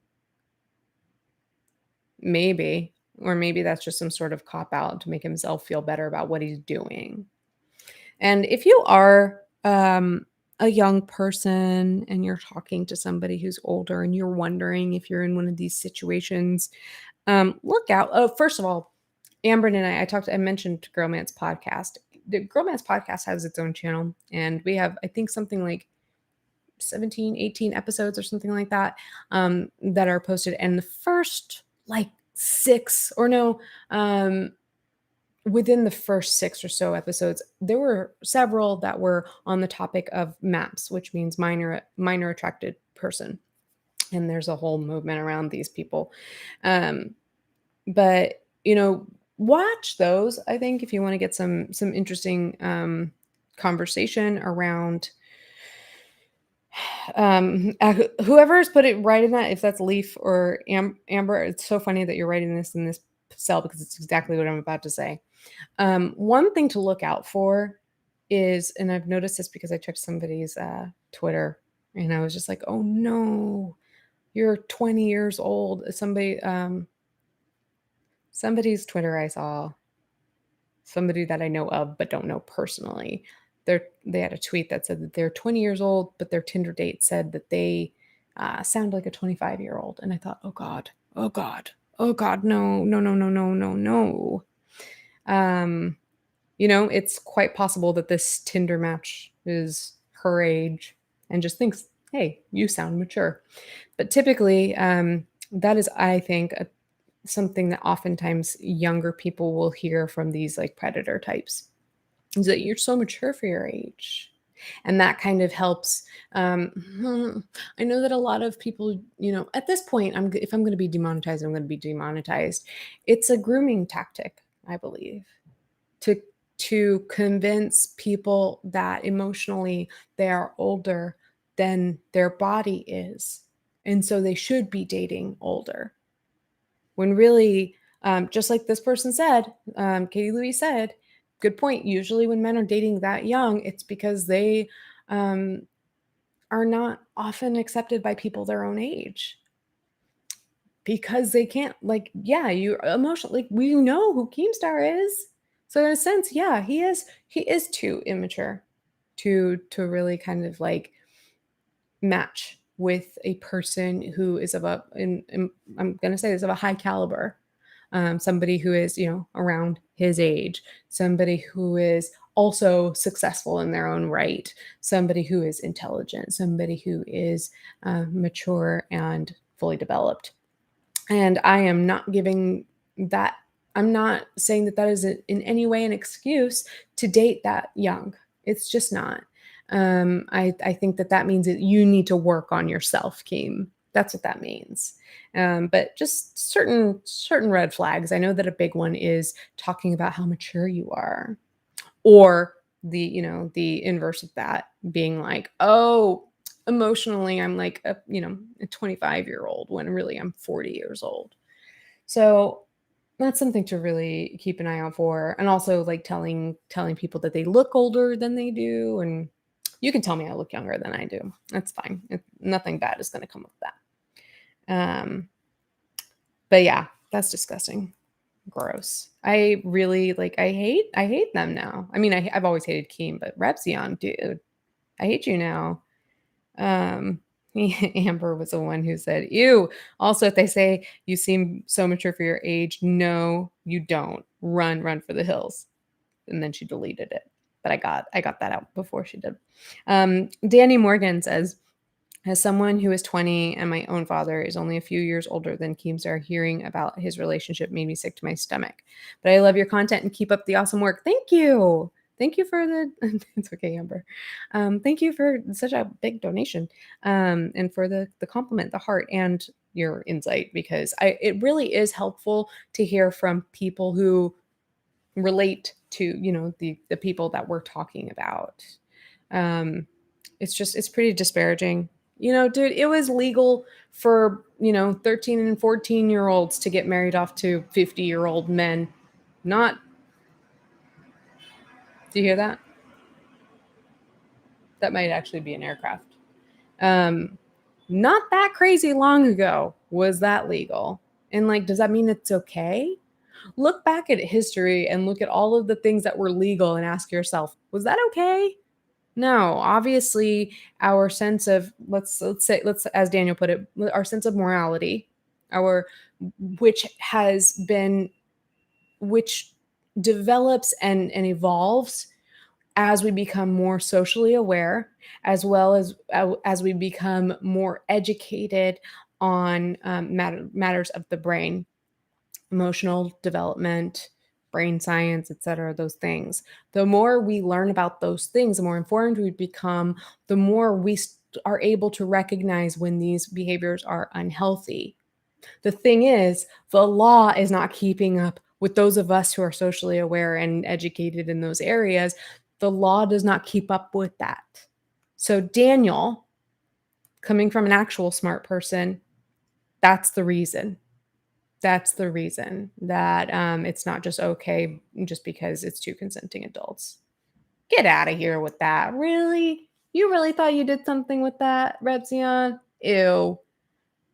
Maybe. Or maybe that's just some sort of cop out to make himself feel better about what he's doing. And if you are a young person and you're talking to somebody who's older and you're wondering if you're in one of these situations, look out. Oh, first of all, Amber and I mentioned Girlman's podcast. The Girlman's podcast has its own channel, and we have, I think, something like 17, 18 episodes or something like that, that are posted. And the first like six, or no, within the first six or so episodes, there were several that were on the topic of MAPS, which means minor attracted person. And there's a whole movement around these people. But watch those. I think if you want to get some interesting conversation around whoever's put it right in that, if that's Leaf or Amber, it's so funny that you're writing this in this cell, because it's exactly what I'm about to say. One thing to look out for is, and I've noticed this because I checked somebody's Twitter, and I was just like, oh no, you're 20 years old. Somebody's Twitter I saw, somebody that I know of but don't know personally. They had a tweet that said that they're 20 years old, but their Tinder date said that they sound like a 25-year-old. And I thought, oh God, oh God, oh God, no, no, no, no, no, no, no. It's quite possible that this Tinder match is her age and just thinks, hey, you sound mature. But typically, that is, I think, something that oftentimes younger people will hear from these like predator types, is that you're so mature for your age. And that kind of helps. I know that a lot of people, at this point, if I'm going to be demonetized, I'm going to be demonetized. It's a grooming tactic, I believe, to convince people that emotionally they are older than their body is, and so they should be dating older. When really, just like this person said, Katie Louise said, good point. Usually when men are dating that young, it's because they are not often accepted by people their own age, because they can't, like, yeah, you emotionally, like, we know who Keemstar is. So in a sense, yeah, he is too immature to really kind of like match with a person who is of I'm going to say this, of a high caliber. Somebody who is, around his age, somebody who is also successful in their own right, somebody who is intelligent, somebody who is mature and fully developed. And I am not giving that, I'm not saying that that is in any way an excuse to date that young. It's just not. I think that means that you need to work on yourself, Keem. That's what that means. But just certain red flags. I know that a big one is talking about how mature you are, or the inverse of that being like, oh, emotionally I'm like a 25-year-old when really I'm 40 years old. So that's something to really keep an eye out for, and also like telling people that they look older than they do, and you can tell me I look younger than I do. That's fine. Nothing bad is going to come of that. But yeah, that's disgusting. Gross. I really like. I hate them now. I mean, I've always hated Keem, but Repzion, dude, I hate you now. Um, Amber was the one who said, "Ew." Also, if they say you seem so mature for your age, no, you don't. Run for the hills. And then she deleted it. But I got that out before she did. Danny Morgan says, as someone who is 20 and my own father is only a few years older than Keemstar, hearing about his relationship made me sick to my stomach. But I love your content and keep up the awesome work. Thank you. Thank you for the. It's okay, Amber. Thank you for such a big donation, and for the compliment, the heart, and your insight, because it really is helpful to hear from people who relate to the people that we're talking about. Um, it's pretty disparaging. Dude, it was legal for 13 and 14-year-olds to get married off to 50-year-old men. Not, do you hear that? That might actually be an aircraft. Um, Not that crazy long ago was that legal. And like, does that mean it's okay? Look back at history and look at all of the things that were legal and ask yourself, was that okay? No, obviously our sense of, let's as Daniel put it, our sense of morality, our which has been which develops and evolves as we become more socially aware, as well as we become more educated on matters of the brain, emotional development, brain science, etc., those things. The more we learn about those things, the more informed we become, the more we are able to recognize when these behaviors are unhealthy. The thing is, the law is not keeping up with those of us who are socially aware and educated in those areas. The law does not keep up with that. So, Daniel, coming from an actual smart person, that's the reason. That's the reason that it's not just okay just because it's two consenting adults. Get out of here with that. Really? You really thought you did something with that, Repzion? Ew.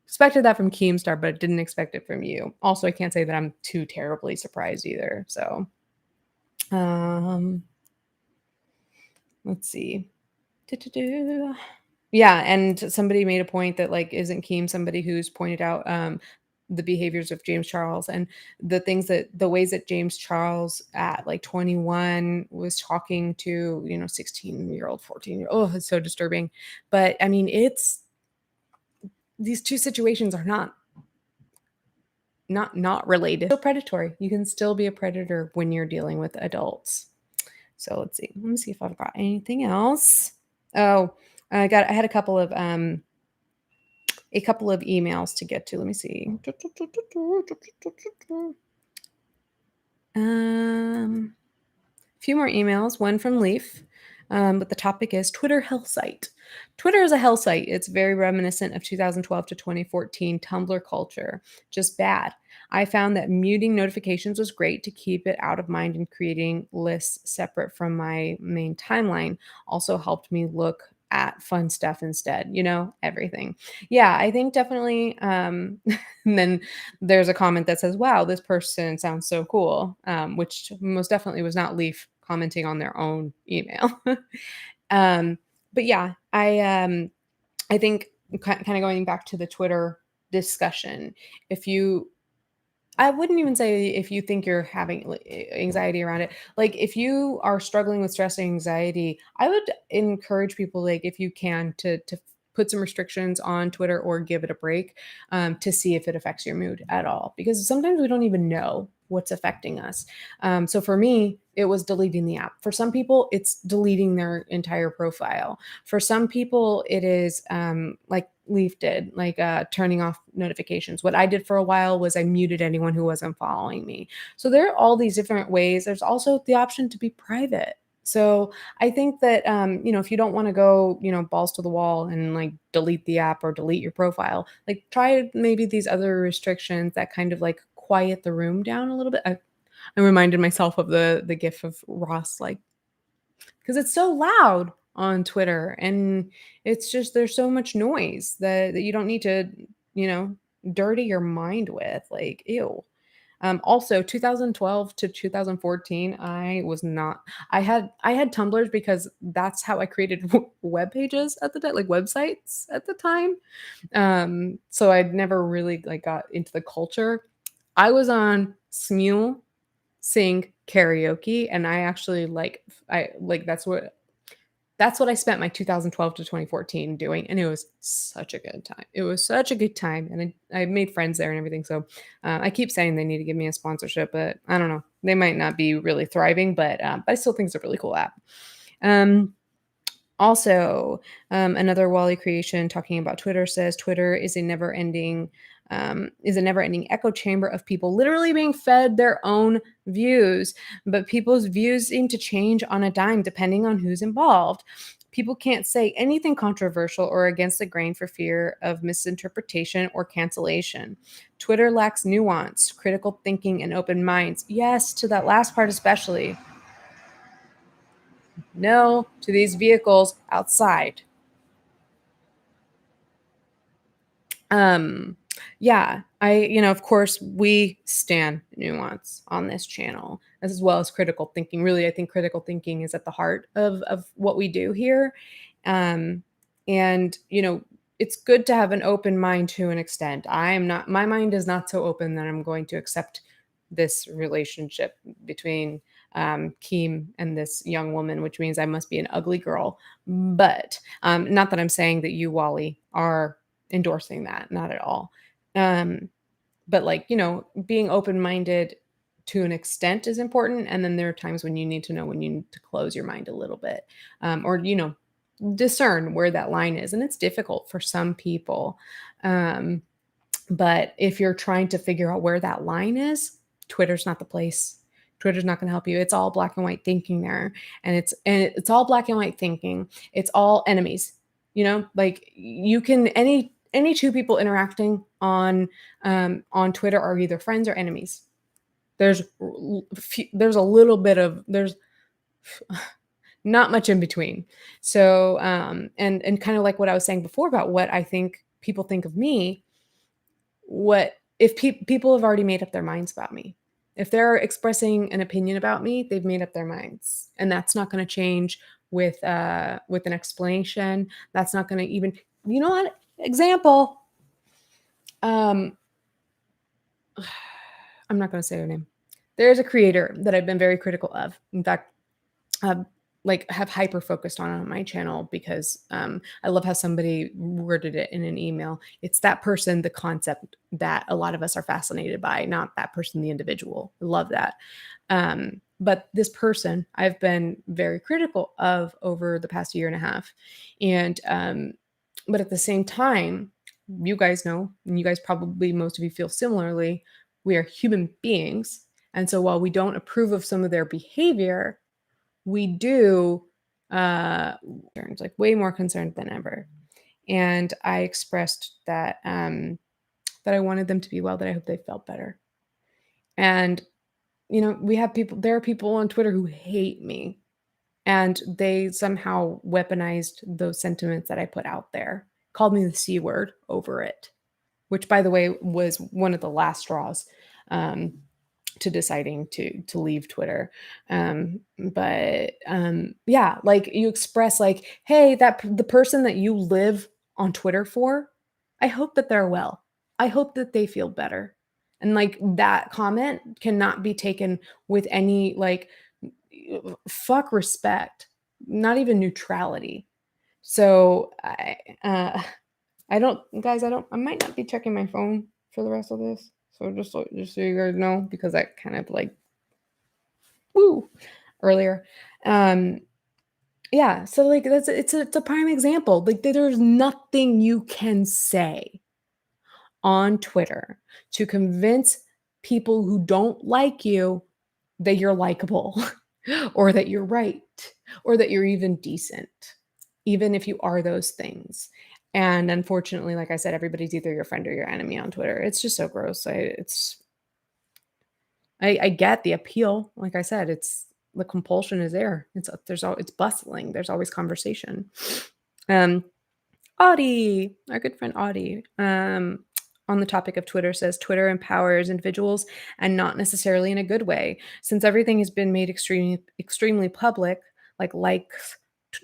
Expected that from Keemstar, but didn't expect it from you. Also, I can't say that I'm too terribly surprised either. So, um, let's see. Do-do-do. Yeah, and somebody made a point that like isn't Keem somebody who's pointed out the behaviors of James Charles and the ways that James Charles at like 21 was talking to 16-year-old, 14-year-old. Oh, it's so disturbing. But I mean, it's these two situations are not related. Still predatory. You can still be a predator when you're dealing with adults. So let's see. Let me see if I've got anything else. Oh, I had a couple of emails to get to. Let me see. A few more emails. One from Leaf. But the topic is Twitter hell site. Twitter is a hell site. It's very reminiscent of 2012 to 2014 Tumblr culture. Just bad. I found that muting notifications was great to keep it out of mind, and creating lists separate from my main timeline also helped me look at fun stuff instead, everything. Yeah, I think definitely. And then there's a comment that says, wow, this person sounds so cool, which most definitely was not Leaf commenting on their own email. um, but yeah, I think kind of going back to the Twitter discussion, if you I wouldn't even say if you think you're having anxiety around it. Like if you are struggling with stress and anxiety, I would encourage people, like if you can, to put some restrictions on Twitter or give it a break, to see if it affects your mood at all. Because sometimes we don't even know what's affecting us. So for me, it was deleting the app. For some people, it's deleting their entire profile. For some people, it is like Leaf did, like turning off notifications. What I did for a while was I muted anyone who wasn't following me. So there are all these different ways. There's also the option to be private. So I think that, if you don't want to go, balls to the wall and like delete the app or delete your profile, like try maybe these other restrictions that kind of like quiet the room down a little bit. I reminded myself of the gif of Ross, like, because it's so loud on Twitter, and it's just there's so much noise that you don't need to, you know, dirty your mind with. Like, ew. Also 2012 to 2014, I was not I had Tumblrs because that's how I created web pages at the time, like websites at the time. So I'd never really like got into the culture. I was on Smule sing karaoke, and I actually I like that's what I spent my 2012 to 2014 doing, and it was such a good time. It was such a good time, and I made friends there and everything. So I keep saying they need to give me a sponsorship, but I don't know. They might not be really thriving, but I still think it's a really cool app. Um, Also, another Wally creation talking about Twitter says Twitter is a never-ending echo chamber of people literally being fed their own views, but people's views seem to change on a dime depending on who's involved. People can't say anything controversial or against the grain for fear of misinterpretation or cancellation. Twitter lacks nuance, critical thinking, and open minds. Yes, to that last part especially. No to these vehicles outside. Um, yeah, of course, we stand nuance on this channel as well as critical thinking. Really, I think critical thinking is at the heart of what we do here. Um, and it's good to have an open mind to an extent. My mind is not so open that I'm going to accept this relationship between Keem and this young woman, which means I must be an ugly girl. But not that I'm saying that you, Wally, are endorsing that, not at all. Um, but like, being open-minded to an extent is important. And then there are times when you need to know when you need to close your mind a little bit, or, discern where that line is. And it's difficult for some people. Um, but if you're trying to figure out where that line is, Twitter's not the place. Twitter's not going to help you. It's all black and white thinking there. And it's all black and white thinking. It's all enemies. Like you can any two people interacting on Twitter are either friends or enemies. There's a little bit of there's not much in between. So and kind of like what I was saying before about what I think people think of me, what if people have already made up their minds about me. If they're expressing an opinion about me, they've made up their minds, and that's not going to change with an explanation. That's not going to even, what, example. um I'm not going to say her name. There's a creator that I've been very critical of. In fact, um, like have hyper focused on my channel because I love how somebody worded it in an email. It's that person, the concept that a lot of us are fascinated by, not that person, the individual. I love that. But this person I've been very critical of over the past year and a half. And but at the same time, you guys know, and you guys probably most of you feel similarly, we are human beings. And so while we don't approve of some of their behavior, we do like way more concerned than ever. And I expressed that I wanted them to be well, that I hope they felt better. And there are people on Twitter who hate me, and they somehow weaponized those sentiments that I put out there, called me the C word over it, which by the way was one of the last straws. To deciding to leave Twitter. But yeah, like you express like, hey, the person that you live on Twitter for, I hope that they're well. I hope that they feel better. And like that comment cannot be taken with any like fuck respect, not even neutrality. So I might not be checking my phone for the rest of this. So just so you guys know, because I kind of like woo earlier. Um yeah, so like it's a prime example. Like there's nothing you can say on Twitter to convince people who don't like you that you're likable or that you're right or that you're even decent, even if you are those things. And unfortunately, like I said, everybody's either your friend or your enemy on Twitter. It's just so gross. I get the appeal. Like I said, it's the compulsion is there. It's bustling. There's always conversation. Um, Audie, our good friend Audie, on the topic of Twitter says Twitter empowers individuals and not necessarily in a good way. Since everything has been made extremely public, like likes,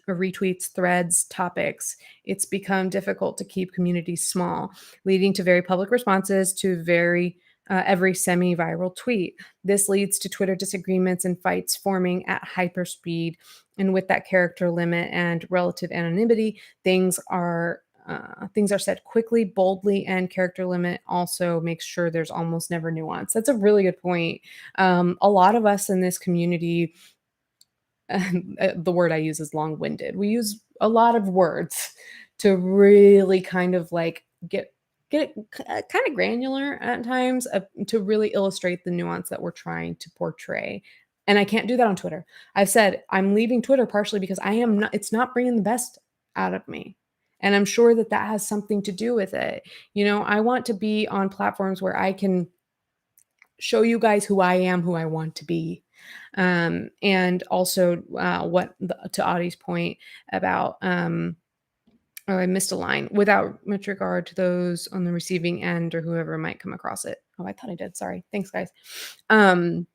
retweets, threads, topics, it's become difficult to keep communities small, leading to very public responses to every semi-viral tweet. This leads to Twitter disagreements and fights forming at hyperspeed. And with that character limit and relative anonymity, things are said quickly, boldly, and character limit also makes sure there's almost never nuance. That's a really good point. A lot of us in this community, the word I use is long-winded. We use a lot of words to really kind of like get kind of granular at times to really illustrate the nuance that we're trying to portray. And I can't do that on Twitter. I've said I'm leaving Twitter partially because I am not. It's not bringing the best out of me. And I'm sure that that has something to do with it. I want to be on platforms where I can show you guys who I am, who I want to be. And also, to Audie's point about, oh, I missed a line, without much regard to those on the receiving end or whoever might come across it. Oh, I thought I did. Sorry. Thanks, guys. Um,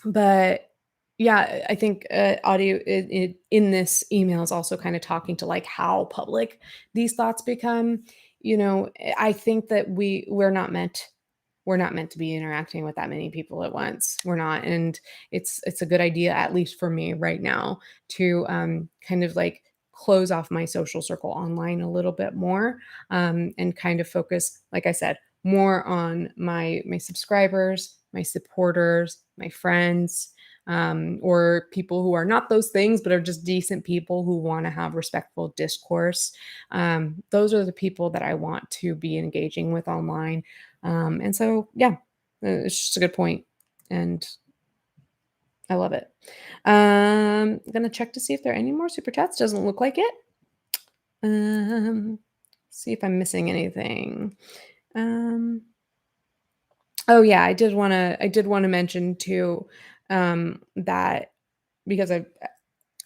but yeah, I think audio in this email is also kind of talking to like how public these thoughts become. I think that we're not meant to be interacting with that many people at once. We're not, and it's a good idea, at least for me right now, to kind of like close off my social circle online a little bit more, and kind of focus, like I said, more on my subscribers, my supporters, my friends, or people who are not those things but are just decent people who want to have respectful discourse. Those are the people that I want to be engaging with online. And so, yeah, it's just a good point, and I love it. I'm gonna check to see if there are any more super chats. Doesn't look like it. Um, see if I'm missing anything. Um, oh yeah, I did wanna mention too, that because I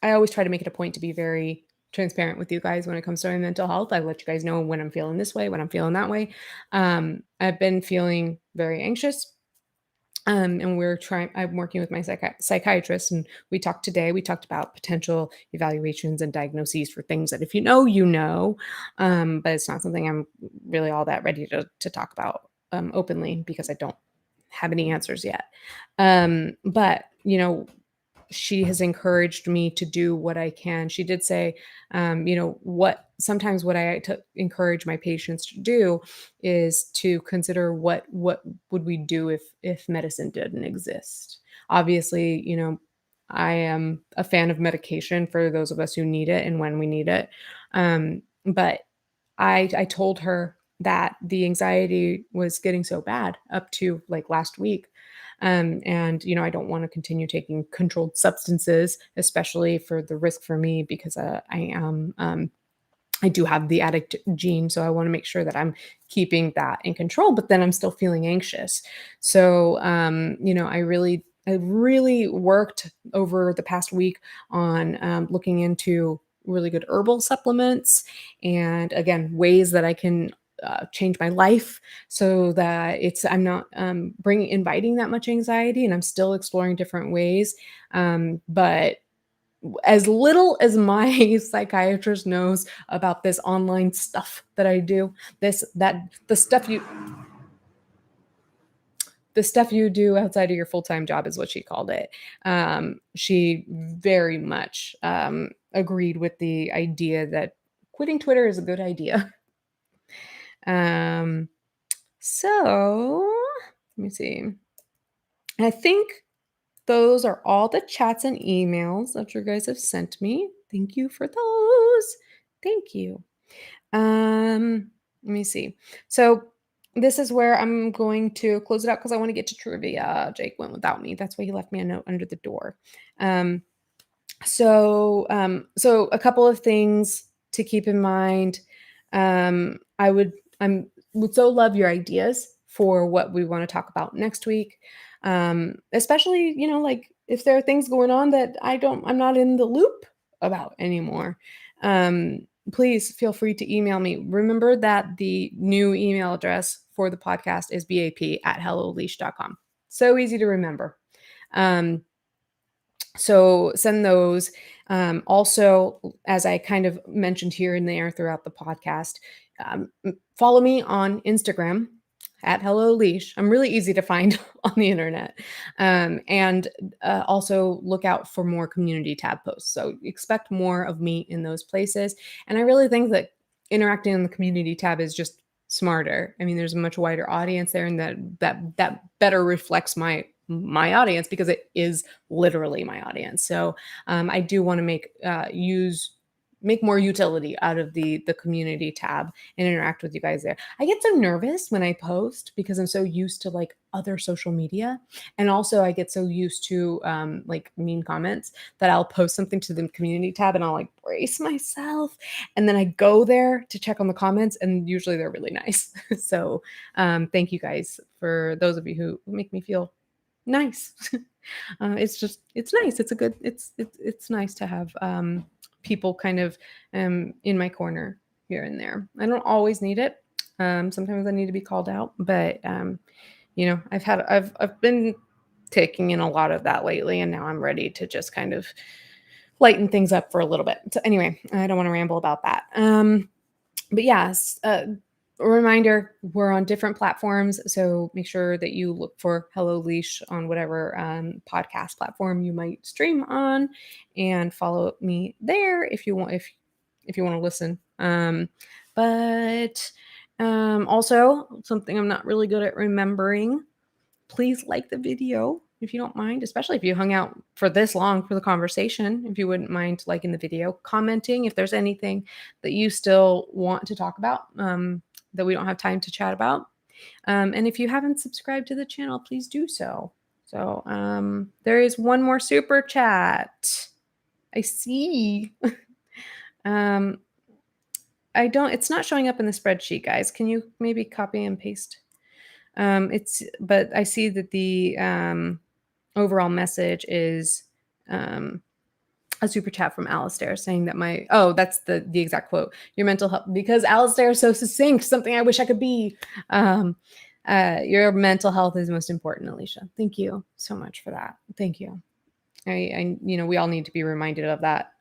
always try to make it a point to be very transparent with you guys when it comes to my mental health. I let you guys know when I'm feeling this way, when I'm feeling that way. I've been feeling very anxious. And I'm working with my psychiatrist, and we talked about potential evaluations and diagnoses for things that if you know, you know. But it's not something I'm really all that ready to talk about openly because I don't have any answers yet. But she has encouraged me to do what I can. She did say, what I encourage my patients to do is to consider what would we do if medicine didn't exist. Obviously, I am a fan of medication for those of us who need it and when we need it. But I told her that the anxiety was getting so bad up to like last week. And I don't want to continue taking controlled substances, especially for the risk for me because I do have the addict gene, so I want to make sure that I'm keeping that in control, but then I'm still feeling anxious. So, I really worked over the past week on looking into really good herbal supplements and again, ways that I can change my life so that I'm not inviting that much anxiety, and I'm still exploring different ways. But as little as my psychiatrist knows about this online stuff that I do, the stuff you do outside of your full-time job is what she called it. She very much agreed with the idea that quitting Twitter is a good idea. Um, so let me see. I think those are all the chats and emails that you guys have sent me. Thank you for those. Thank you. Let me see. So this is where I'm going to close it out because I want to get to trivia. Jake went without me. That's why he left me a note under the door. Um, So a couple of things to keep in mind. I would so love your ideas for what we want to talk about next week. Especially, like if there are things going on that I'm not in the loop about anymore. Please feel free to email me. Remember that the new email address for the podcast is bap@helloleash.com. So easy to remember. Um, so send those. Also, as I kind of mentioned here and there throughout the podcast, follow me on Instagram at Hello Leash. I'm really easy to find on the internet. And also look out for more community tab posts. So expect more of me in those places. And I really think that interacting in the community tab is just smarter. I mean, there's a much wider audience there, and that better reflects my audience because it is literally my audience. So I do want to make more utility out of the community tab and interact with you guys there. I get so nervous when I post because I'm so used to like other social media, and also I get so used to like mean comments that I'll post something to the community tab and I'll like brace myself, and then I go there to check on the comments, and usually they're really nice. So thank you guys for those of you who make me feel nice. It's nice. It's nice to have people kind of in my corner here and there. I don't always need it. Sometimes I need to be called out, but I've been taking in a lot of that lately, and now I'm ready to just kind of lighten things up for a little bit. So anyway, I don't want to ramble about that. But yes, a reminder, we're on different platforms, so make sure that you look for Hello Leash on whatever podcast platform you might stream on, and follow me there if you want if you want to listen. But Also, something I'm not really good at remembering, please like the video if you don't mind, especially if you hung out for this long for the conversation. If you wouldn't mind liking the video, commenting if there's anything that you still want to talk about that we don't have time to chat about. And if you haven't subscribed to the channel, please do so. So there is one more super chat. I see. um, it's not showing up in the spreadsheet, guys. Can you maybe copy and paste? But I see that the overall message is a super chat from Alistair saying that that's the exact quote. Your mental health, because Alistair is so succinct, something I wish I could be. Your mental health is most important, Alicia. Thank you so much for that. Thank you. We all need to be reminded of that.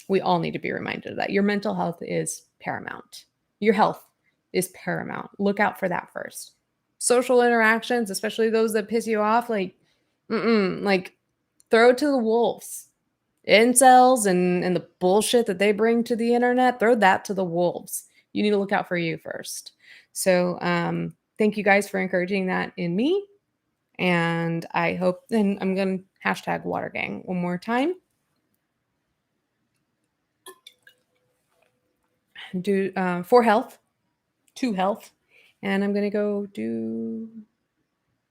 We all need to be reminded of that. Your mental health is paramount. Your health is paramount. Look out for that first. Social interactions, especially those that piss you off, like throw it to the wolves. Incels and the bullshit that they bring to the internet, throw that to the wolves. You need to look out for you first. So thank you guys for encouraging that in me. And I hope, and I'm going to hashtag water gang one more time. Do for health, to health. And I'm going to go do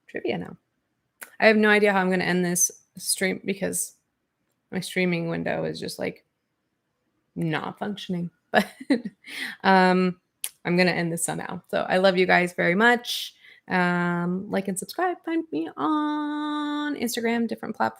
trivia now. I have no idea how I'm going to end this stream because my streaming window is just like not functioning. But I'm going to end this somehow. So I love you guys very much. Like and subscribe. Find me on Instagram, different platforms.